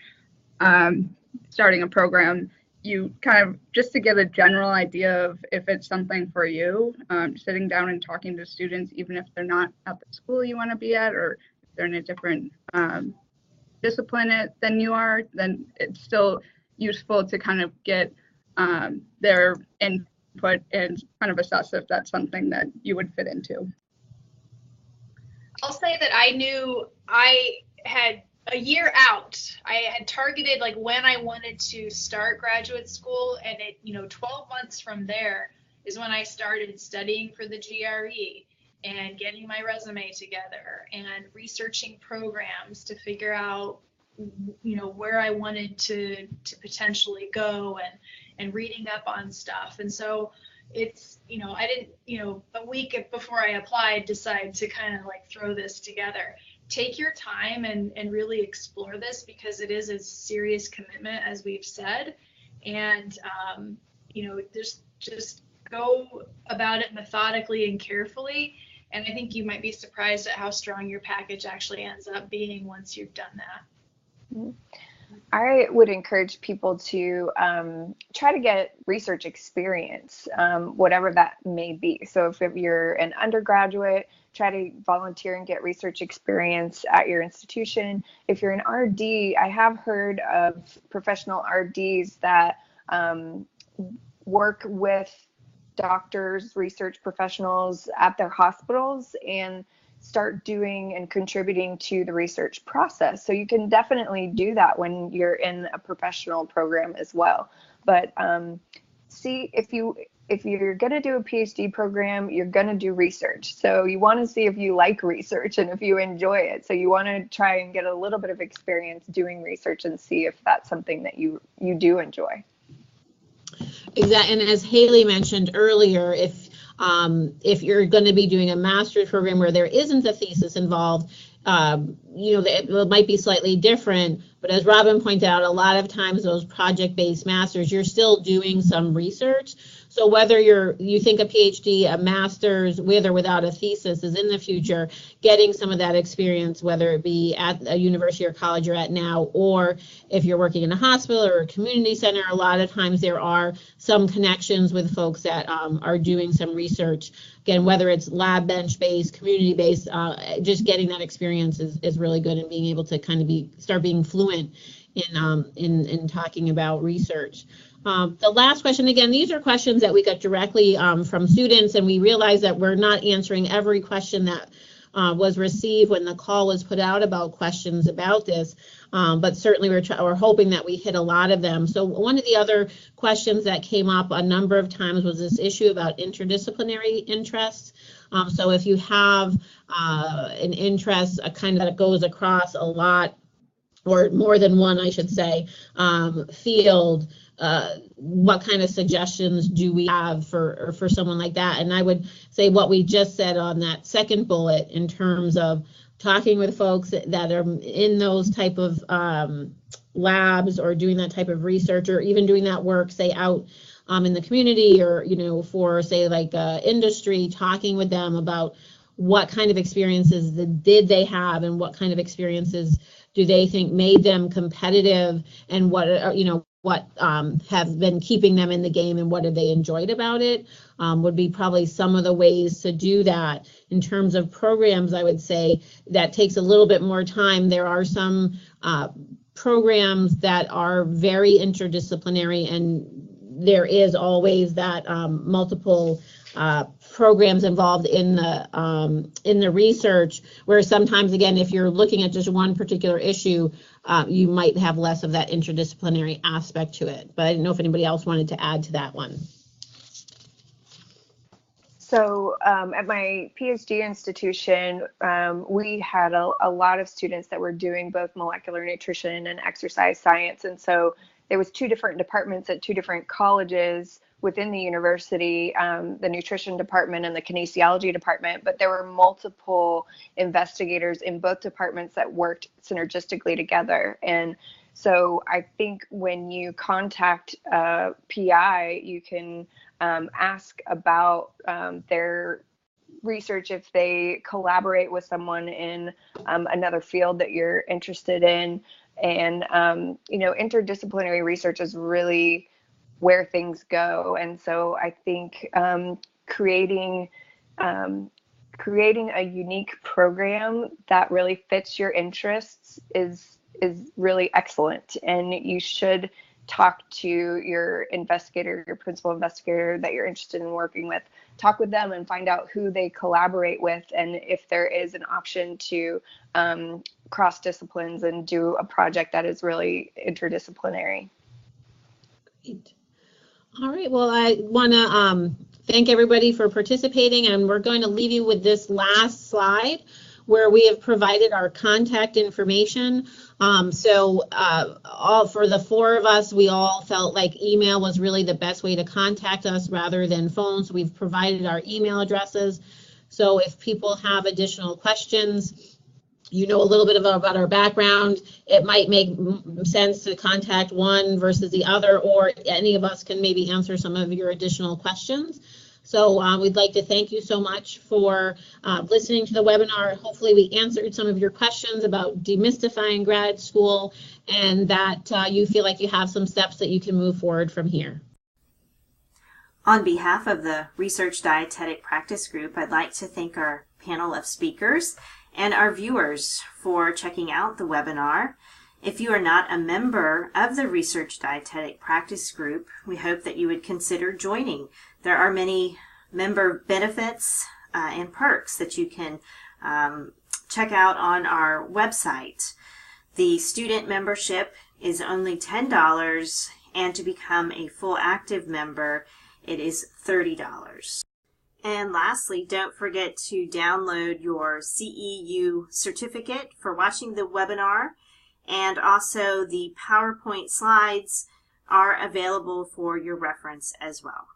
starting a program. You kind of, just to get a general idea of if it's something for you, sitting down and talking to students, even if they're not at the school you want to be at, or if they're in a different discipline than you are, then it's still useful to kind of get their input and kind of assess if that's something that you would fit into. I'll say that I knew I had a year out. I had targeted like when I wanted to start graduate school, and 12 months from there is when I started studying for the GRE and getting my resume together and researching programs to figure out where I wanted to potentially go, and reading up on stuff. And so it's, I didn't, a week before I applied, decide to kind of like throw this together. Take your time and really explore this, because it is a serious commitment, as we've said. And, just go about it methodically and carefully. And I think you might be surprised at how strong your package actually ends up being once you've done that. I would encourage people to try to get research experience, whatever that may be. So if you're an undergraduate, try to volunteer and get research experience at your institution. If you're an RD, I have heard of professional RDs that work with doctors, research professionals at their hospitals, and start doing and contributing to the research process. So you can definitely do that when you're in a professional program as well. But see, if you're going to do a PhD program, you're going to do research. So you want to see if you like research and if you enjoy it. So you want to try and get a little bit of experience doing research and see if that's something that you do enjoy. Exactly. And as Haley mentioned earlier, if you're going to be doing a master's program where there isn't a thesis involved, it might be slightly different. But as Robin pointed out, a lot of times those project-based masters, you're still doing some research. So whether you think a PhD, a master's, with or without a thesis, is in the future, getting some of that experience, whether it be at a university or college you're at now, or if you're working in a hospital or a community center, a lot of times there are some connections with folks that are doing some research. Again, whether it's lab bench based, community based, just getting that experience is really good, and being able to kind of start being fluent in talking about research. The last question, again, these are questions that we got directly from students, and we realize that we're not answering every question that was received when the call was put out about questions about this, but certainly we're hoping that we hit a lot of them. So one of the other questions that came up a number of times was this issue about interdisciplinary interests. So if you have an interest, a kind that goes across a lot, or more than one, I should say, field, what kind of suggestions do we have for someone like that? And I would say what we just said on that second bullet, in terms of talking with folks that are in those type of labs, or doing that type of research, or even doing that work, say out in the community, or for say like industry, talking with them about what kind of experiences did they have, and what kind of experiences do they think made them competitive, and what have been keeping them in the game, and what have they enjoyed about it, would be probably some of the ways to do that. In terms of programs, I would say that takes a little bit more time. There are some programs that are very interdisciplinary, and there is always that multiple programs involved in the research, where sometimes, again, if you're looking at just one particular issue, you might have less of that interdisciplinary aspect to it. But I didn't know if anybody else wanted to add to that one. So at my PhD institution, we had a lot of students that were doing both molecular nutrition and exercise science. And so there was two different departments at two different colleges within the university, the nutrition department and the kinesiology department, but there were multiple investigators in both departments that worked synergistically together. And so I think when you contact PI, you can ask about their research, if they collaborate with someone in another field that you're interested in. And, interdisciplinary research is really where things go. And so I think creating a unique program that really fits your interests is really excellent. And you should talk to your investigator, your principal investigator that you're interested in working with. Talk with them and find out who they collaborate with, and if there is an option to cross disciplines and do a project that is really interdisciplinary. Great. All right, well, I want to thank everybody for participating, and we're going to leave you with this last slide, where we have provided our contact information. All for the four of us, we all felt like email was really the best way to contact us rather than phones. We've provided our email addresses. So if people have additional questions, you know a little bit about our background, it might make sense to contact one versus the other, or any of us can maybe answer some of your additional questions. So we'd like to thank you so much for listening to the webinar. Hopefully we answered some of your questions about demystifying grad school, and that you feel like you have some steps that you can move forward from here. On behalf of the Research Dietetic Practice Group, I'd like to thank our panel of speakers and our viewers for checking out the webinar. If you are not a member of the Research Dietetic Practice Group, we hope that you would consider joining. There are many member benefits and perks that you can check out on our website. The student membership is only $10, and to become a full active member, it is $30. And lastly, don't forget to download your CEU certificate for watching the webinar, and also the PowerPoint slides are available for your reference as well.